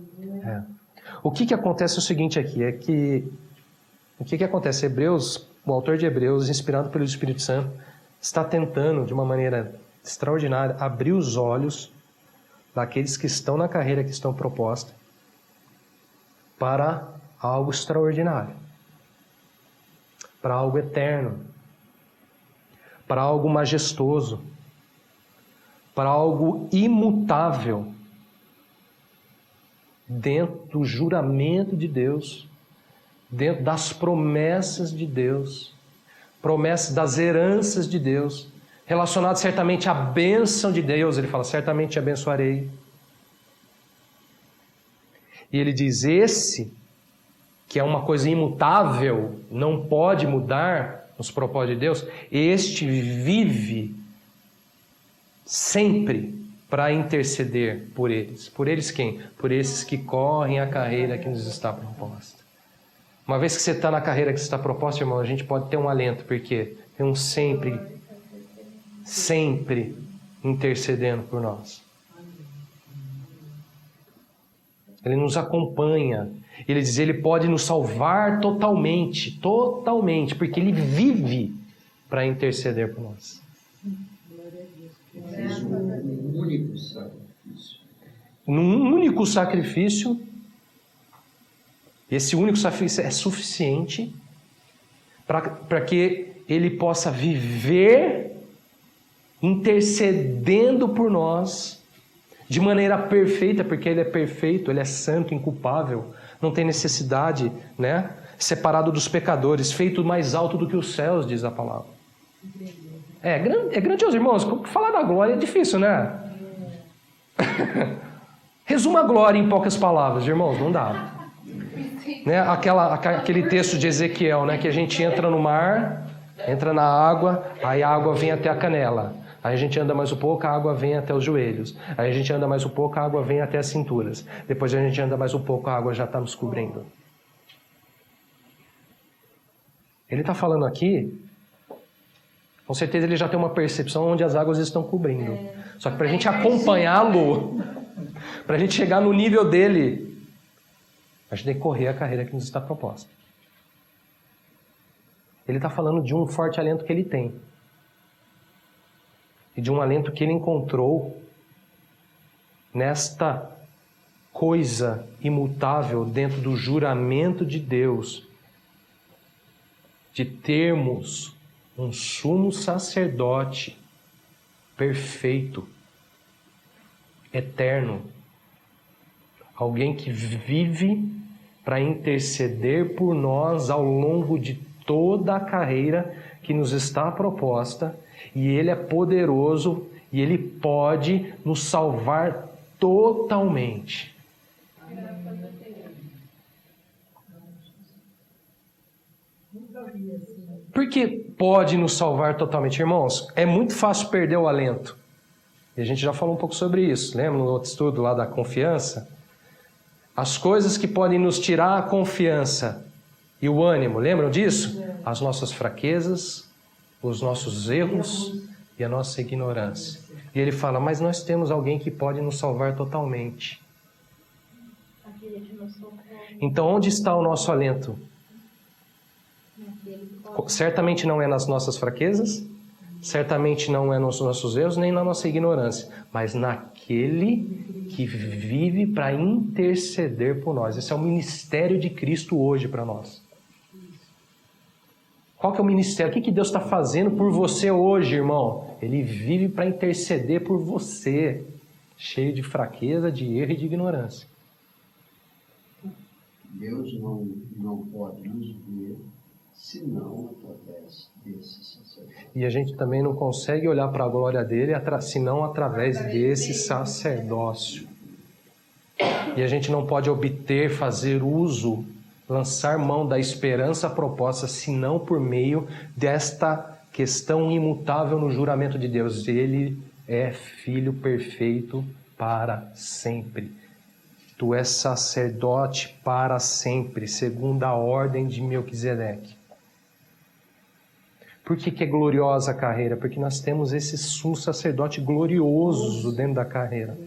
O que acontece é o seguinte aqui, o que acontece? Hebreus, o autor de Hebreus, inspirado pelo Espírito Santo, está tentando, de uma maneira extraordinária, abrir os olhos daqueles que estão na carreira que estão proposta para algo extraordinário, para algo eterno, para algo majestoso, para algo imutável, dentro do juramento de Deus, dentro das promessas de Deus, promessas das heranças de Deus, relacionado certamente à bênção de Deus. Ele fala, certamente te abençoarei. E ele diz, esse, que é uma coisa imutável, não pode mudar nos propósitos de Deus, este vive sempre para interceder por eles. Por eles quem? Por esses que correm a carreira que nos está proposta. Uma vez que você está na carreira que está proposta, irmão, a gente pode ter um alento, porque tem um sempre intercedendo por nós. Ele nos acompanha. Ele diz, ele pode nos salvar totalmente, porque ele vive para interceder por nós. Fez um único sacrifício. Num único sacrifício, esse único sacrifício é suficiente para que ele possa viver intercedendo por nós de maneira perfeita, porque ele é perfeito, ele é santo, inculpável, não tem necessidade, né? Separado dos pecadores, feito mais alto do que os céus, diz a palavra. É grandioso, irmãos. Falar da glória é difícil, né? Resuma a glória em poucas palavras, irmãos, não dá. Né? Aquele texto de Ezequiel, né? Que a gente entra no mar, entra na água, aí a água vem até a canela. Aí a gente anda mais um pouco, a água vem até os joelhos. Aí a gente anda mais um pouco, a água vem até as cinturas. Depois a gente anda mais um pouco, a água já está nos cobrindo. Ele está falando aqui, com certeza ele já tem uma percepção onde as águas estão cobrindo. Só que para a gente acompanhá-lo, para a gente chegar no nível dele, a gente tem que correr a carreira que nos está proposta. Ele está falando de um forte alento que ele tem. E de um alento que ele encontrou nesta coisa imutável dentro do juramento de Deus, de termos um sumo sacerdote perfeito, eterno, alguém que vive para interceder por nós ao longo de toda a carreira que nos está proposta, e ele é poderoso e ele pode nos salvar totalmente. Por que pode nos salvar totalmente, irmãos? É muito fácil perder o alento. E a gente já falou um pouco sobre isso. Lembra no outro estudo lá da confiança? As coisas que podem nos tirar a confiança e o ânimo, lembram disso? As nossas fraquezas, os nossos erros e a nossa ignorância. E ele fala, mas nós temos alguém que pode nos salvar totalmente. Então onde está o nosso alento? Certamente não é nas nossas fraquezas, certamente não é nos nossos erros, nem na nossa ignorância, mas naquele que vive para interceder por nós. Esse é o ministério de Cristo hoje para nós. Qual que é o ministério? O que Deus está fazendo por você hoje, irmão? Ele vive para interceder por você, cheio de fraqueza, de erro e de ignorância. Deus não pode nos ver senão através desse sacerdote. E a gente também não consegue olhar para a glória dele senão através desse sacerdócio. E a gente não pode obter, fazer uso, lançar mão da esperança proposta, senão por meio desta questão imutável no juramento de Deus. Ele é Filho perfeito para sempre. Tu és sacerdote para sempre, segundo a ordem de Melquisedeque. Por que é gloriosa a carreira? Porque nós temos esse sumo sacerdote glorioso dentro da carreira,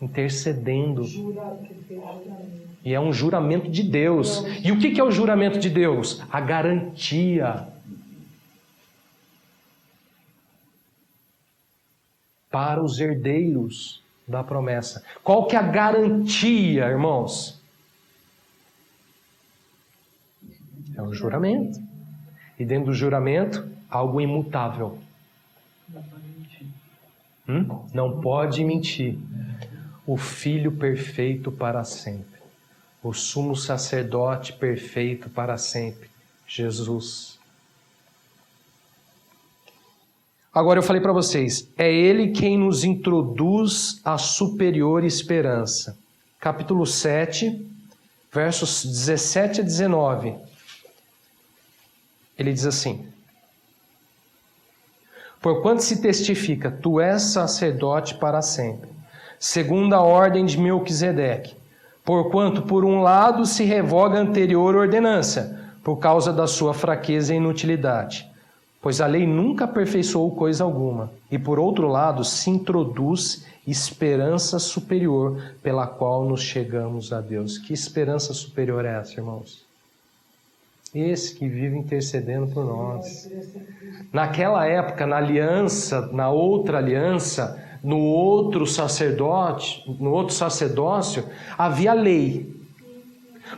intercedendo. E é um juramento de Deus. E o que é o juramento de Deus? A garantia para os herdeiros da promessa. Qual que é a garantia, irmãos? É um juramento. E dentro do juramento, algo imutável. Não pode mentir. O Filho perfeito para sempre. O sumo sacerdote perfeito para sempre. Jesus. Agora eu falei para vocês, é Ele quem nos introduz à superior esperança. Capítulo 7, versos 17 a 19. Ele diz assim: porquanto se testifica, tu és sacerdote para sempre, segundo a ordem de Melquisedeque, porquanto por um lado se revoga a anterior ordenança, por causa da sua fraqueza e inutilidade, pois a lei nunca aperfeiçoou coisa alguma, e por outro lado se introduz esperança superior, pela qual nos chegamos a Deus. Que esperança superior é essa, irmãos? Esse que vive intercedendo por nós. Naquela época, na aliança, na outra aliança, no outro sacerdócio, havia lei.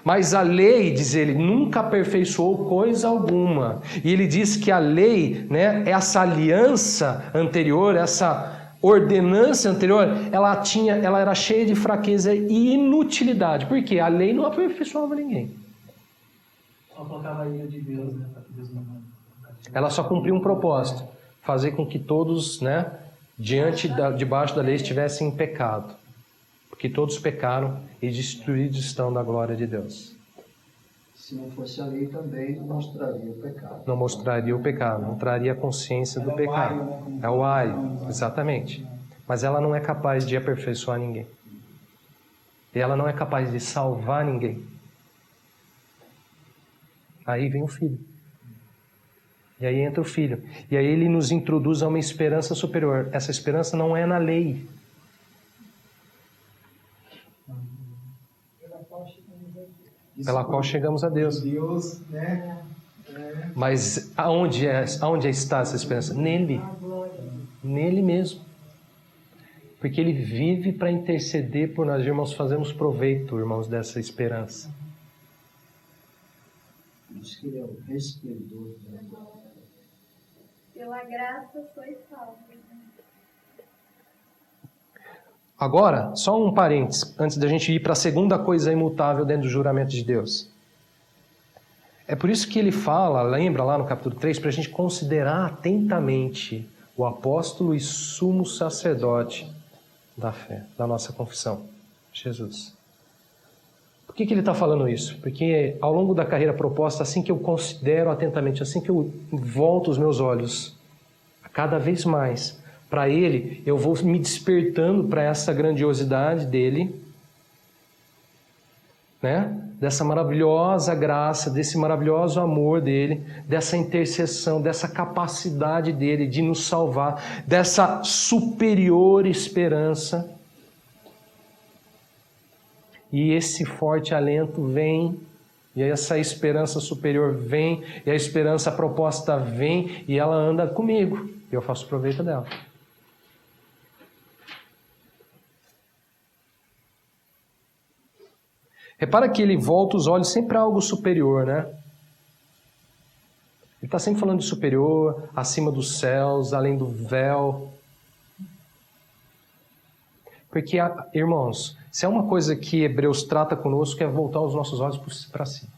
Mas a lei, diz ele, nunca aperfeiçoou coisa alguma. E ele diz que a lei, né, essa aliança anterior, essa ordenança anterior, ela era cheia de fraqueza e inutilidade. Por quê? A lei não aperfeiçoava ninguém. Só colocava a ira de Deus, né? Para que Deus não... Ela só cumpria um propósito: fazer com que todos, né, debaixo da lei estivessem em pecado. Porque todos pecaram e destruídos estão da glória de Deus. Se não fosse a lei também, não mostraria o pecado. Não mostraria o pecado, não traria consciência do pecado. É o aio, exatamente. Mas ela não é capaz de aperfeiçoar ninguém. E ela não é capaz de salvar ninguém. Aí vem o Filho. E aí entra o Filho. E aí ele nos introduz a uma esperança superior. Essa esperança não é na lei. Pela qual chegamos a Deus. Deus, né? Mas aonde está essa esperança? Nele. Nele mesmo. Porque ele vive para interceder por nós. Irmãos, fazemos proveito, irmãos, dessa esperança. Diz que ele é o resplendor da glória. Pela graça sois salvos. Agora, só um parênteses, antes da gente ir para a segunda coisa imutável dentro do juramento de Deus. É por isso que ele fala, lembra lá no capítulo 3, para a gente considerar atentamente o apóstolo e sumo sacerdote da fé, da nossa confissão, Jesus. Por que ele está falando isso? Porque ao longo da carreira proposta, assim que eu considero atentamente, assim que eu volto os meus olhos, cada vez mais para Ele, eu vou me despertando para essa grandiosidade dEle, né? Dessa maravilhosa graça, desse maravilhoso amor dEle, dessa intercessão, dessa capacidade dEle de nos salvar, dessa superior esperança. E esse forte alento vem, e essa esperança superior vem, e a esperança proposta vem, e ela anda comigo, e eu faço proveito dela. Repara que ele volta os olhos sempre a algo superior, né? Ele está sempre falando de superior, acima dos céus, além do véu. Porque, irmãos, se é uma coisa que Hebreus trata conosco, é voltar os nossos olhos para cima.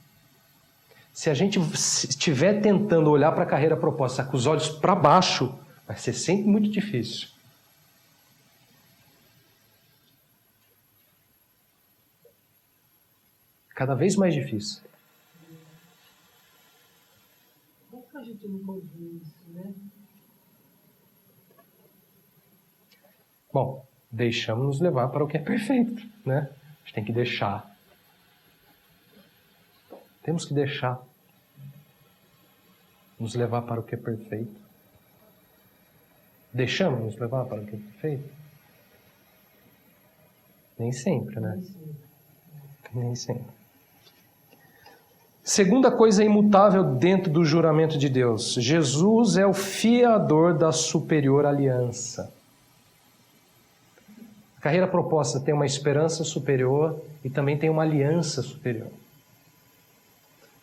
Se a gente estiver tentando olhar para a carreira proposta com os olhos para baixo, vai ser sempre muito difícil. Cada vez mais difícil. Como que a gente não ouviu isso, né? Bom, deixamos nos levar para o que é perfeito, né? A gente tem que deixar. Temos que deixar nos levar para o que é perfeito. Deixamos nos levar para o que é perfeito? Nem sempre, né? Nem sempre. Segunda coisa imutável dentro do juramento de Deus: Jesus é o fiador da superior aliança. A carreira proposta tem uma esperança superior e também tem uma aliança superior.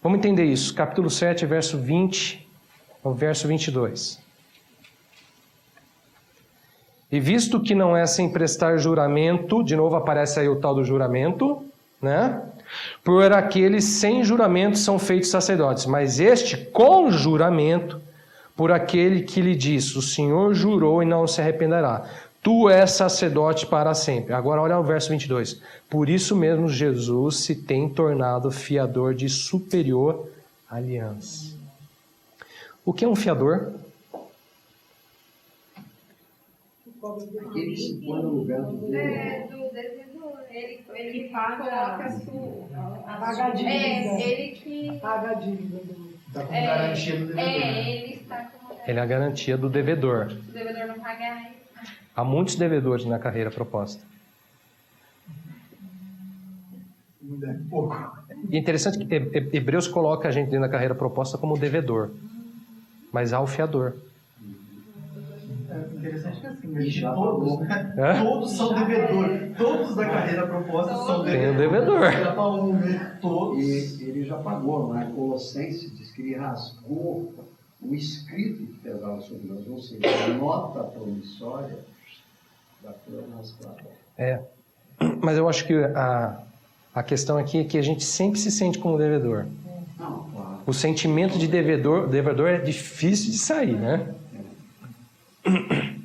Vamos entender isso. Capítulo 7, verso 20 ao verso 22. E visto que não é sem prestar juramento, de novo aparece aí o tal do juramento, né? Por aqueles sem juramento são feitos sacerdotes, mas este com juramento, por aquele que lhe diz, o Senhor jurou e não se arrependerá. Tu és sacerdote para sempre. Agora olha o verso 22. Por isso mesmo Jesus se tem tornado fiador de superior aliança. O que é um fiador? Aquele que se põe no lugar do devedor. Do devedor. Ele que paga coloca paga a dívida. ele que... Paga a dívida. Está com garantia do devedor. ele está com... Ele é a garantia do devedor. Se o devedor não pagar... Há muitos devedores na carreira proposta. Não deve pouco. E é interessante que Hebreus coloca a gente dentro da carreira proposta como devedor. Mas há o fiador. É interessante que assim, E já todos, pagou. né? É? Todos são devedores. Todos da carreira proposta são Tem o devedores. devedor. Dá pra um, né? Todos. E ele já pagou, mas Colossenses diz que ele rasgou o escrito que pesava sobre nós, ou seja, a nota promissória da coisa rasgada. Mas eu acho que a questão aqui é que a gente sempre se sente como devedor. Não, claro. O sentimento de devedor é difícil de sair, né?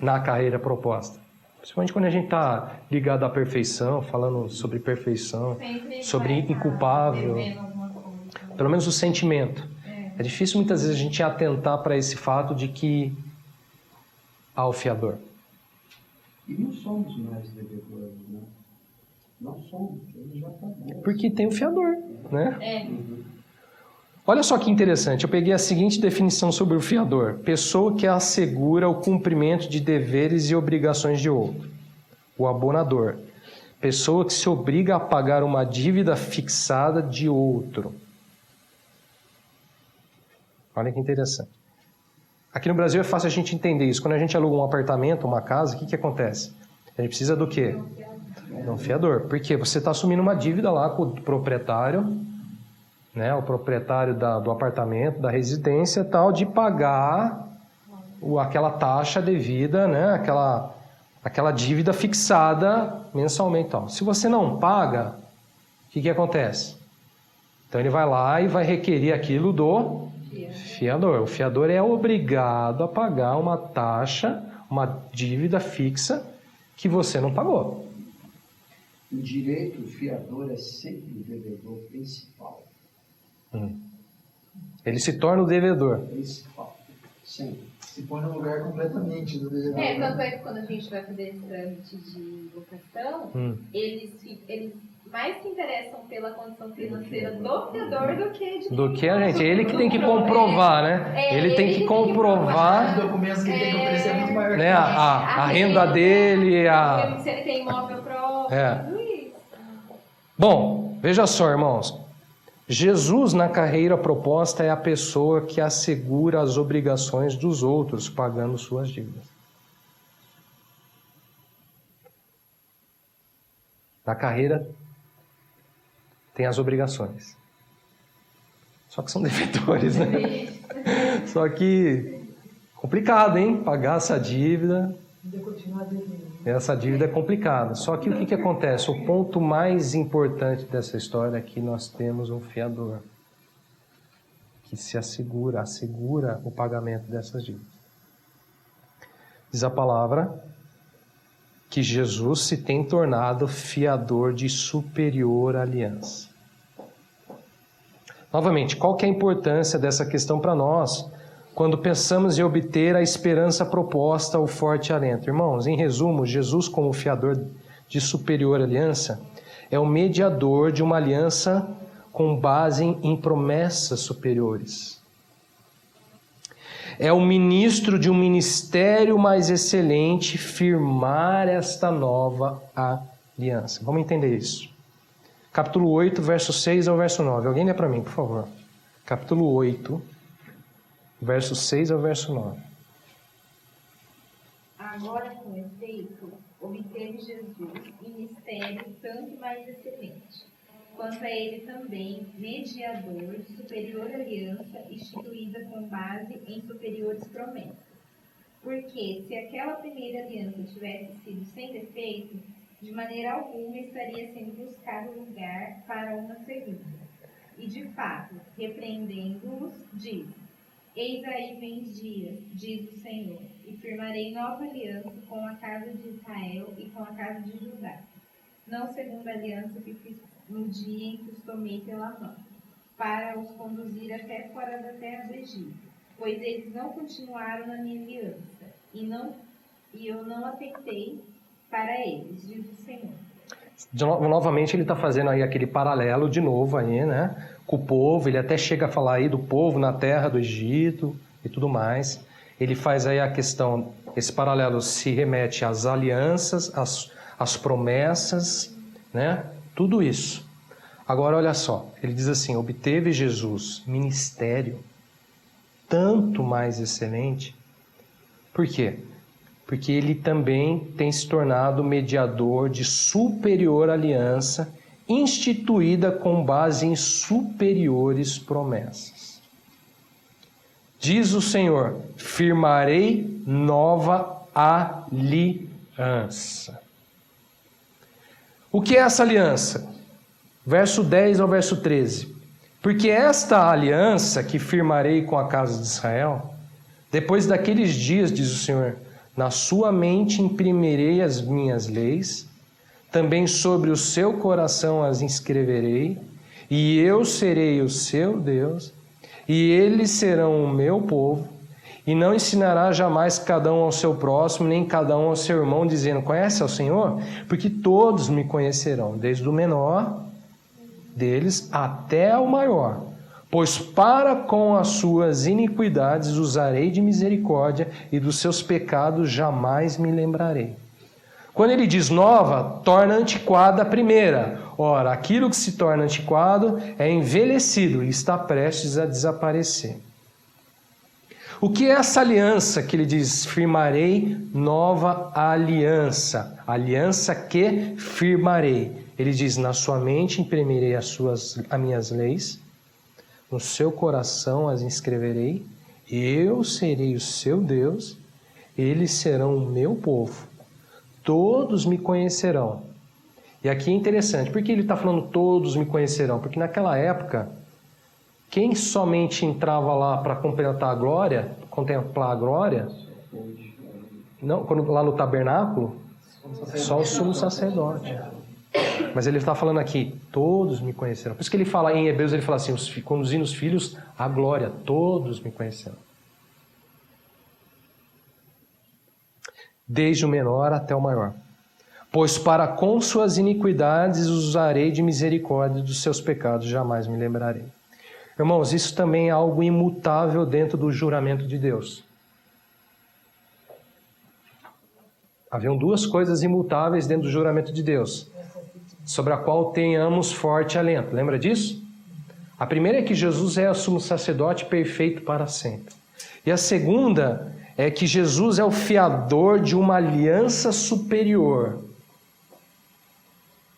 Na carreira proposta. Principalmente quando a gente está ligado à perfeição, falando sobre perfeição, sobre inculpável. Pelo menos o sentimento. É difícil muitas vezes a gente atentar para esse fato de que há o fiador. E não somos mais devedores, né? Não somos, ele já pagou. Porque tem o fiador, né? Olha só que interessante, eu peguei a seguinte definição sobre o fiador. Pessoa que assegura o cumprimento de deveres e obrigações de outro. O abonador. Pessoa que se obriga a pagar uma dívida fixada de outro. Olha que interessante. Aqui no Brasil é fácil a gente entender isso. Quando a gente aluga um apartamento, uma casa, o que acontece? A gente precisa do quê? De um fiador. Porque você está assumindo uma dívida lá com o proprietário, né, o proprietário do apartamento, da residência, tal, de pagar aquela taxa devida, né, aquela dívida fixada mensalmente. Tal. Se você não paga, o que acontece? Então ele vai lá e vai requerer aquilo do fiador. O fiador é obrigado a pagar uma taxa, uma dívida fixa que você não pagou. Em direito, o fiador é sempre o devedor principal. Ele se torna o devedor. Principal. Sempre. Se põe no lugar completamente do devedor. Tanto é que quando a gente vai fazer esse trâmite de locação, eles mais se interessam pela condição financeira do fiador do que de Do que a gente. Ele que tem que comprovar, né? Ele tem que comprovar, Os documentos que ele tem que oferecer é muito maior. né, a renda dele, se ele tem imóvel próprio, tudo isso. Bom, veja só, irmãos. Jesus, na carreira proposta, é a pessoa que assegura as obrigações dos outros, pagando suas dívidas. Na carreira, tem as obrigações. Só que são devedores, né? Só que complicado, hein? Pagar essa dívida. Ainda continua devendo. Essa dívida é complicada. Só que o que acontece? O ponto mais importante dessa história é que nós temos um fiador que se assegura o pagamento dessas dívidas. Diz a palavra que Jesus se tem tornado fiador de superior aliança. Novamente, qual que é a importância dessa questão para nós quando pensamos em obter a esperança proposta, o forte alento? Irmãos, em resumo, Jesus, como fiador de superior aliança, é o mediador de uma aliança com base em promessas superiores. É o ministro de um ministério mais excelente firmar esta nova aliança. Vamos entender isso. Capítulo 8, verso 6 ao verso 9. Alguém lê para mim, por favor. Capítulo 8, verso 6 ao verso 9. Agora, com efeito, obteve Jesus ministério tanto mais excelente, quanto a ele também, mediador de superior aliança, instituída com base em superiores promessas. Porque, se aquela primeira aliança tivesse sido sem defeito, de maneira alguma estaria sendo buscado lugar para uma segunda. E, de fato, repreendendo-os, diz: Eis aí vens dias, diz o Senhor, e firmarei nova aliança com a casa de Israel e com a casa de Judá. Não segundo a aliança que fiz no dia em que os tomei pela mão, para os conduzir até fora da terra do Egito, pois eles não continuaram na minha aliança, e eu não atentei para eles, diz o Senhor. Novamente ele está fazendo aí aquele paralelo de novo aí, né? Com o povo, ele até chega a falar aí do povo na terra do Egito e tudo mais. Ele faz aí a questão, esse paralelo se remete às alianças, às promessas, né? Tudo isso. Agora olha só, ele diz assim: obteve Jesus ministério tanto mais excelente. Por quê? Porque ele também tem se tornado mediador de superior aliança, instituída com base em superiores promessas. Diz o Senhor: firmarei nova aliança. O que é essa aliança? Verso 10 ao verso 13. Porque esta aliança que firmarei com a casa de Israel, depois daqueles dias, diz o Senhor, na sua mente imprimirei as minhas leis, também sobre o seu coração as inscreverei, e eu serei o seu Deus, e eles serão o meu povo, e não ensinará jamais cada um ao seu próximo, nem cada um ao seu irmão, dizendo: conhece ao Senhor? Porque todos me conhecerão, desde o menor deles até o maior. Pois para com as suas iniquidades usarei de misericórdia, e dos seus pecados jamais me lembrarei. Quando ele diz nova, torna antiquada a primeira. Ora, aquilo que se torna antiquado é envelhecido e está prestes a desaparecer. O que é essa aliança que ele diz? Firmarei nova aliança. Aliança que firmarei. Ele diz: na sua mente imprimirei as minhas leis, no seu coração as inscreverei, eu serei o seu Deus, eles serão o meu povo. Todos me conhecerão. E aqui é interessante, por que ele está falando todos me conhecerão? Porque naquela época, quem somente entrava lá para contemplar a glória, não, lá no tabernáculo, só o sumo sacerdote. Mas ele está falando aqui, todos me conhecerão. Por isso que ele fala, em Hebreus, ele fala assim: conduzindo os filhos à glória, todos me conhecerão. Desde o menor até o maior. Pois para com suas iniquidades usarei de misericórdia, dos seus pecados jamais me lembrarei. Irmãos, isso também é algo imutável dentro do juramento de Deus. Haviam duas coisas imutáveis dentro do juramento de Deus, sobre a qual tenhamos forte alento. Lembra disso? A primeira é que Jesus é o sumo sacerdote perfeito para sempre. E a segunda é que Jesus é o fiador de uma aliança superior.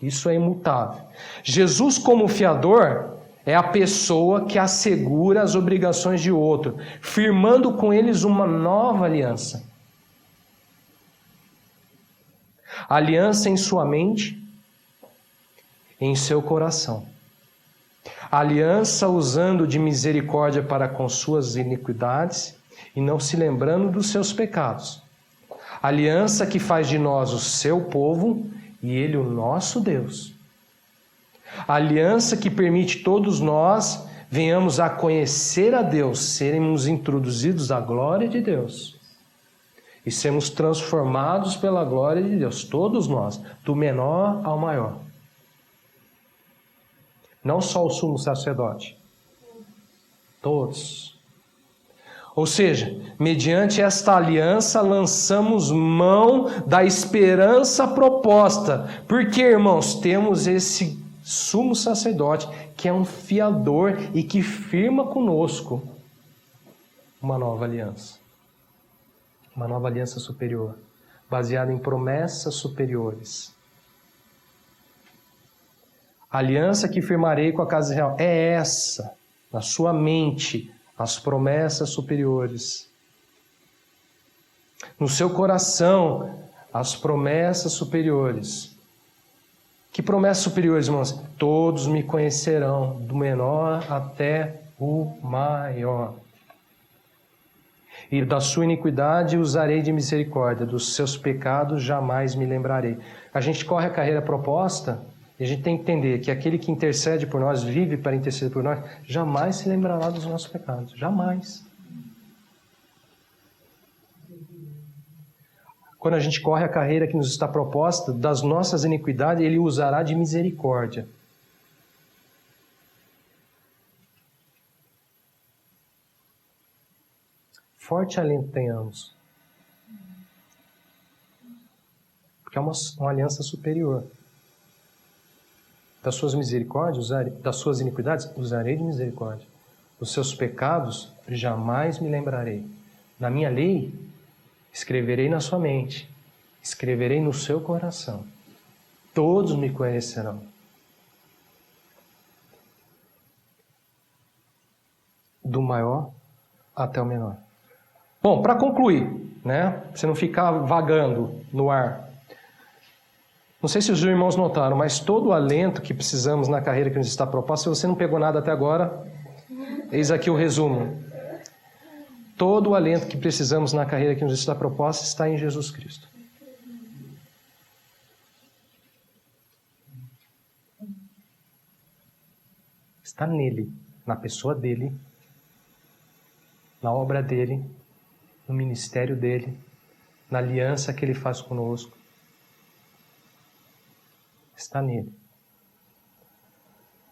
Isso é imutável. Jesus, como fiador, é a pessoa que assegura as obrigações de outro, firmando com eles uma nova aliança. Aliança em sua mente, em seu coração. Aliança usando de misericórdia para com suas iniquidades e não se lembrando dos seus pecados. Aliança que faz de nós o seu povo e ele o nosso Deus. Aliança que permite todos nós venhamos a conhecer a Deus, sermos introduzidos à glória de Deus e sermos transformados pela glória de Deus, todos nós, do menor ao maior. Não só o sumo sacerdote, todos. Ou seja, mediante esta aliança lançamos mão da esperança proposta. Porque, irmãos, temos esse sumo sacerdote que é um fiador e que firma conosco uma nova aliança. Uma nova aliança superior, baseada em promessas superiores. A aliança que firmarei com a casa de Israel é essa, na sua mente, as promessas superiores. No seu coração, as promessas superiores. Que promessas superiores, irmãos? Todos me conhecerão, do menor até o maior. E da sua iniquidade usarei de misericórdia, dos seus pecados jamais me lembrarei. A gente corre a carreira proposta e a gente tem que entender que aquele que intercede por nós, vive para interceder por nós, jamais se lembrará dos nossos pecados. Jamais. Quando a gente corre a carreira que nos está proposta, das nossas iniquidades, Ele usará de misericórdia. Forte alento tenhamos. Porque é uma aliança superior. Das suas misericórdias, das suas iniquidades, usarei de misericórdia. Dos seus pecados, jamais me lembrarei. Na minha lei, escreverei na sua mente, escreverei no seu coração. Todos me conhecerão. Do maior até o menor. Bom, para concluir, né? Você não ficar vagando no ar. Não sei se os irmãos notaram, mas todo o alento que precisamos na carreira que nos está proposta, se você não pegou nada até agora, eis aqui o resumo. Todo o alento que precisamos na carreira que nos está proposta está em Jesus Cristo. Está nele, na pessoa dele, na obra dele, no ministério dele, na aliança que ele faz conosco. Está nele.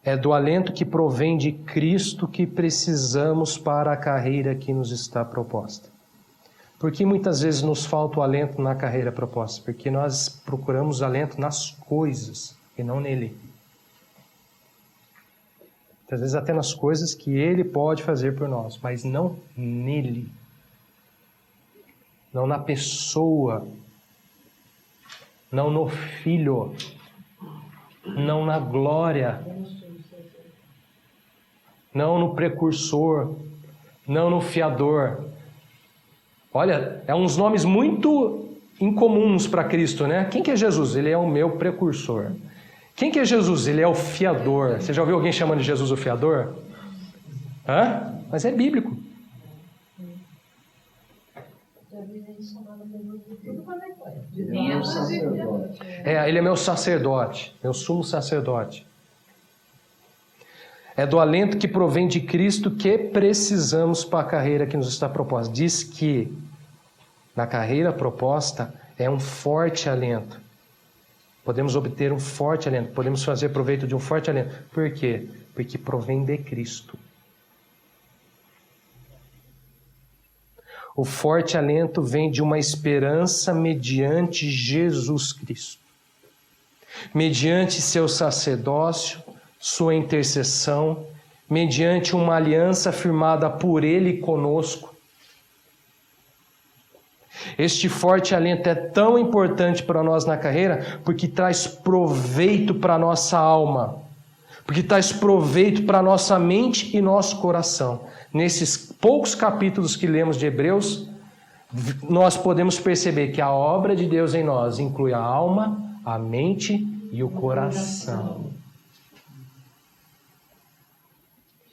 É do alento que provém de Cristo que precisamos para a carreira que nos está proposta. Por que muitas vezes nos falta o alento na carreira proposta? Porque nós procuramos alento nas coisas e não nele. Muitas vezes até nas coisas que Ele pode fazer por nós, mas não nele. Não na pessoa. Não no Filho. Não na glória. Não no precursor. Não no fiador. Olha, é uns nomes muito incomuns para Cristo, né? Quem que é Jesus? Ele é o meu precursor. Quem que é Jesus? Ele é o fiador. Você já ouviu alguém chamando de Jesus o fiador? Hã? Mas é bíblico. Ele é meu sacerdote. Ele é meu sacerdote, meu sumo sacerdote. É do alento que provém de Cristo que precisamos para a carreira que nos está proposta. Diz que na carreira proposta é um forte alento. Podemos obter um forte alento, podemos fazer proveito de um forte alento. Por quê? Porque provém de Cristo. O forte alento vem de uma esperança mediante Jesus Cristo. Mediante seu sacerdócio, sua intercessão, mediante uma aliança firmada por Ele conosco. Este forte alento é tão importante para nós na carreira porque traz proveito para a nossa alma, porque traz proveito para a nossa mente e nosso coração. Nesses poucos capítulos que lemos de Hebreus, nós podemos perceber que a obra de Deus em nós inclui a alma, a mente e o coração.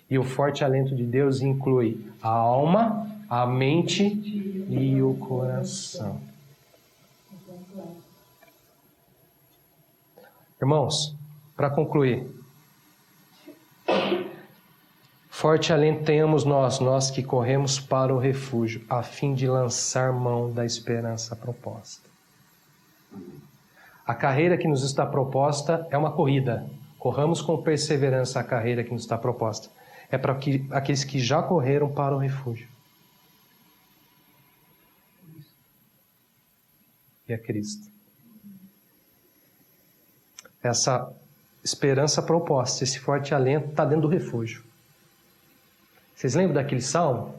E o forte alento de Deus inclui a alma, a mente e o coração. Irmãos, para concluir, forte alento tenhamos nós que corremos para o refúgio, a fim de lançar mão da esperança proposta. A carreira que nos está proposta é uma corrida. Corramos com perseverança a carreira que nos está proposta. É para aqueles que já correram para o refúgio. E é Cristo. Essa esperança proposta, esse forte alento está dentro do refúgio. Vocês lembram daquele salmo?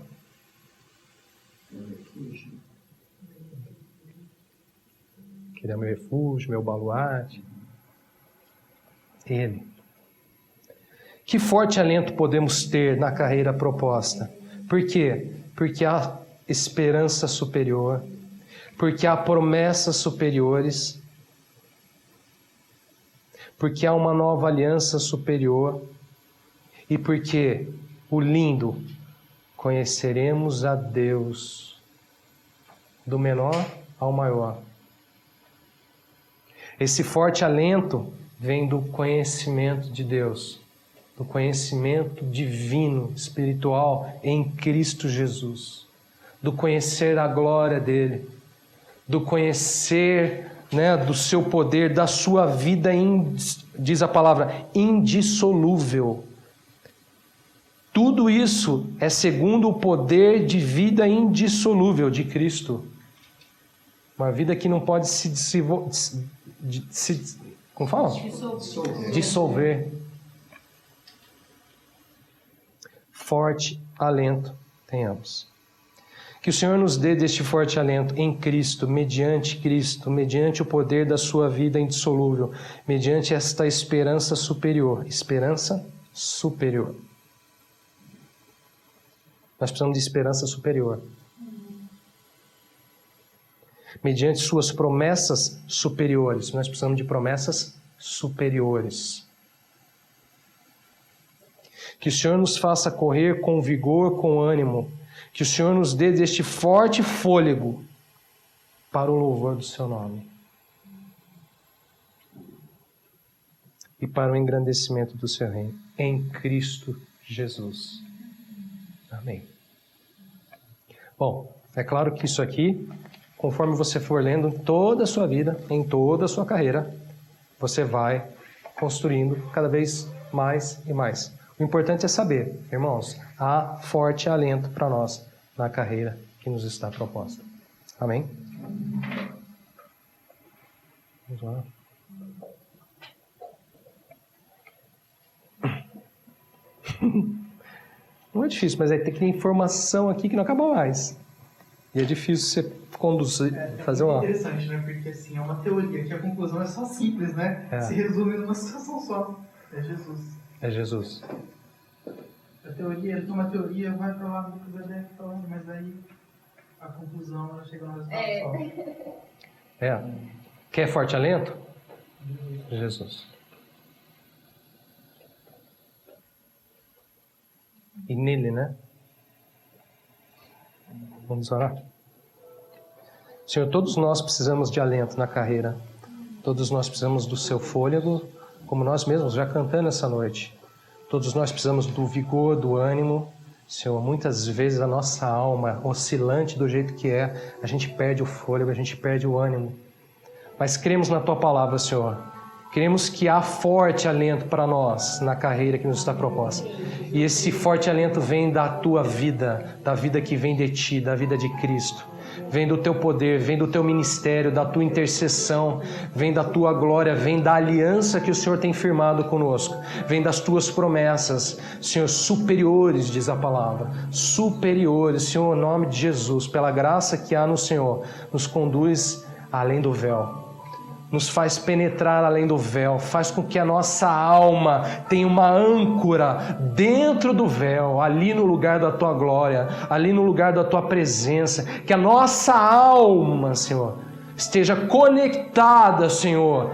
Que ele é meu refúgio, meu baluarte. Ele. Que forte alento podemos ter na carreira proposta? Por quê? Porque há esperança superior, porque há promessas superiores, porque há uma nova aliança superior e porque o lindo, conheceremos a Deus, do menor ao maior. Esse forte alento vem do conhecimento de Deus, do conhecimento divino, espiritual em Cristo Jesus, do conhecer a glória dele, do conhecer, do seu poder, da sua vida, diz a palavra, indissolúvel. Tudo isso é segundo o poder de vida indissolúvel de Cristo. Uma vida que não pode se como fala? Dissolver. Forte alento tenhamos. Que o Senhor nos dê deste forte alento em Cristo, mediante o poder da sua vida indissolúvel, mediante esta esperança superior. Esperança superior. Nós precisamos de esperança superior. Mediante suas promessas superiores. Nós precisamos de promessas superiores. Que o Senhor nos faça correr com vigor, com ânimo. Que o Senhor nos dê deste forte fôlego para o louvor do seu nome. E para o engrandecimento do seu reino. Em Cristo Jesus. Amém. Bom, é claro que isso aqui, conforme você for lendo toda a sua vida, em toda a sua carreira, você vai construindo cada vez mais e mais. O importante é saber, irmãos, há forte alento para nós na carreira que nos está proposta. Amém? Vamos lá. Não é difícil, mas tem que ter informação aqui que não acaba mais. E é difícil você conduzir, fazer uma... É interessante, né? Porque assim, é uma teoria que a conclusão é só simples, né? Se resume numa situação só. É Jesus. É Jesus. A teoria, ele toma a teoria, vai para lá, depois vai para lá, mas aí a conclusão ela chega no resultado só. Quer forte alento? Jesus. E nele, né? Vamos orar? Senhor, todos nós precisamos de alento na carreira. Todos nós precisamos do seu fôlego, como nós mesmos já cantando essa noite. Todos nós precisamos do vigor, do ânimo. Senhor, muitas vezes a nossa alma, oscilante do jeito que é, a gente perde o fôlego, a gente perde o ânimo. Mas cremos na Tua palavra, Senhor. Cremos que há forte alento para nós na carreira que nos está proposta. E esse forte alento vem da Tua vida, da vida que vem de Ti, da vida de Cristo. Vem do Teu poder, vem do Teu ministério, da Tua intercessão, vem da Tua glória, vem da aliança que o Senhor tem firmado conosco, vem das Tuas promessas, Senhor, superiores, diz a palavra, superiores, Senhor, em nome de Jesus, pela graça que há no Senhor, nos conduz além do véu. Nos faz penetrar além do véu, faz com que a nossa alma tenha uma âncora dentro do véu, ali no lugar da Tua glória, ali no lugar da Tua presença, que a nossa alma, Senhor, esteja conectada, Senhor,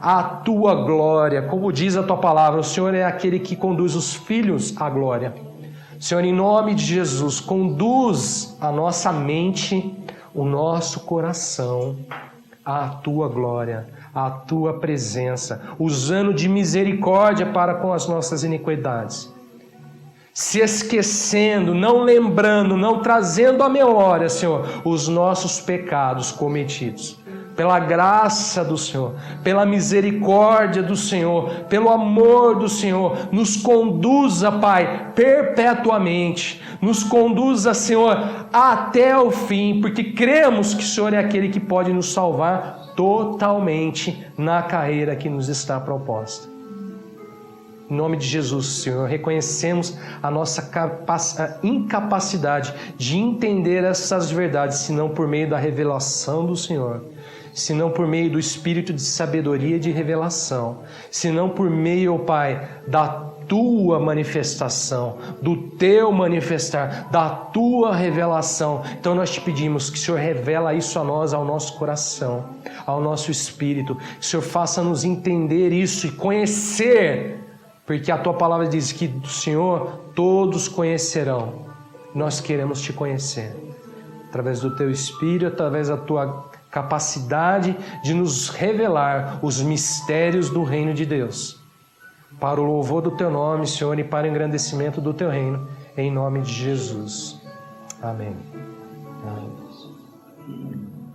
à Tua glória, como diz a Tua palavra, o Senhor é aquele que conduz os filhos à glória. Senhor, em nome de Jesus, conduz a nossa mente, o nosso coração, a Tua glória, a Tua presença, usando de misericórdia para com as nossas iniquidades. Se esquecendo, não lembrando, não trazendo à memória, Senhor, os nossos pecados cometidos. Pela graça do Senhor, pela misericórdia do Senhor, pelo amor do Senhor, nos conduza, Pai, perpetuamente. Nos conduza, Senhor, até o fim, porque cremos que o Senhor é aquele que pode nos salvar totalmente na carreira que nos está proposta. Em nome de Jesus, Senhor, reconhecemos a nossa incapacidade de entender essas verdades, senão por meio da revelação do Senhor, senão por meio do espírito de sabedoria e de revelação, senão por meio, Pai, da tua manifestação, do teu manifestar, da tua revelação. Então nós te pedimos que o Senhor revela isso a nós, ao nosso coração, ao nosso espírito. Que o Senhor faça-nos entender isso e conhecer, porque a tua palavra diz que do Senhor todos conhecerão. Nós queremos te conhecer, através do teu espírito, através da tua capacidade de nos revelar os mistérios do reino de Deus, para o louvor do teu nome, Senhor, e para o engrandecimento do teu reino, em nome de Jesus. Amém. Amém.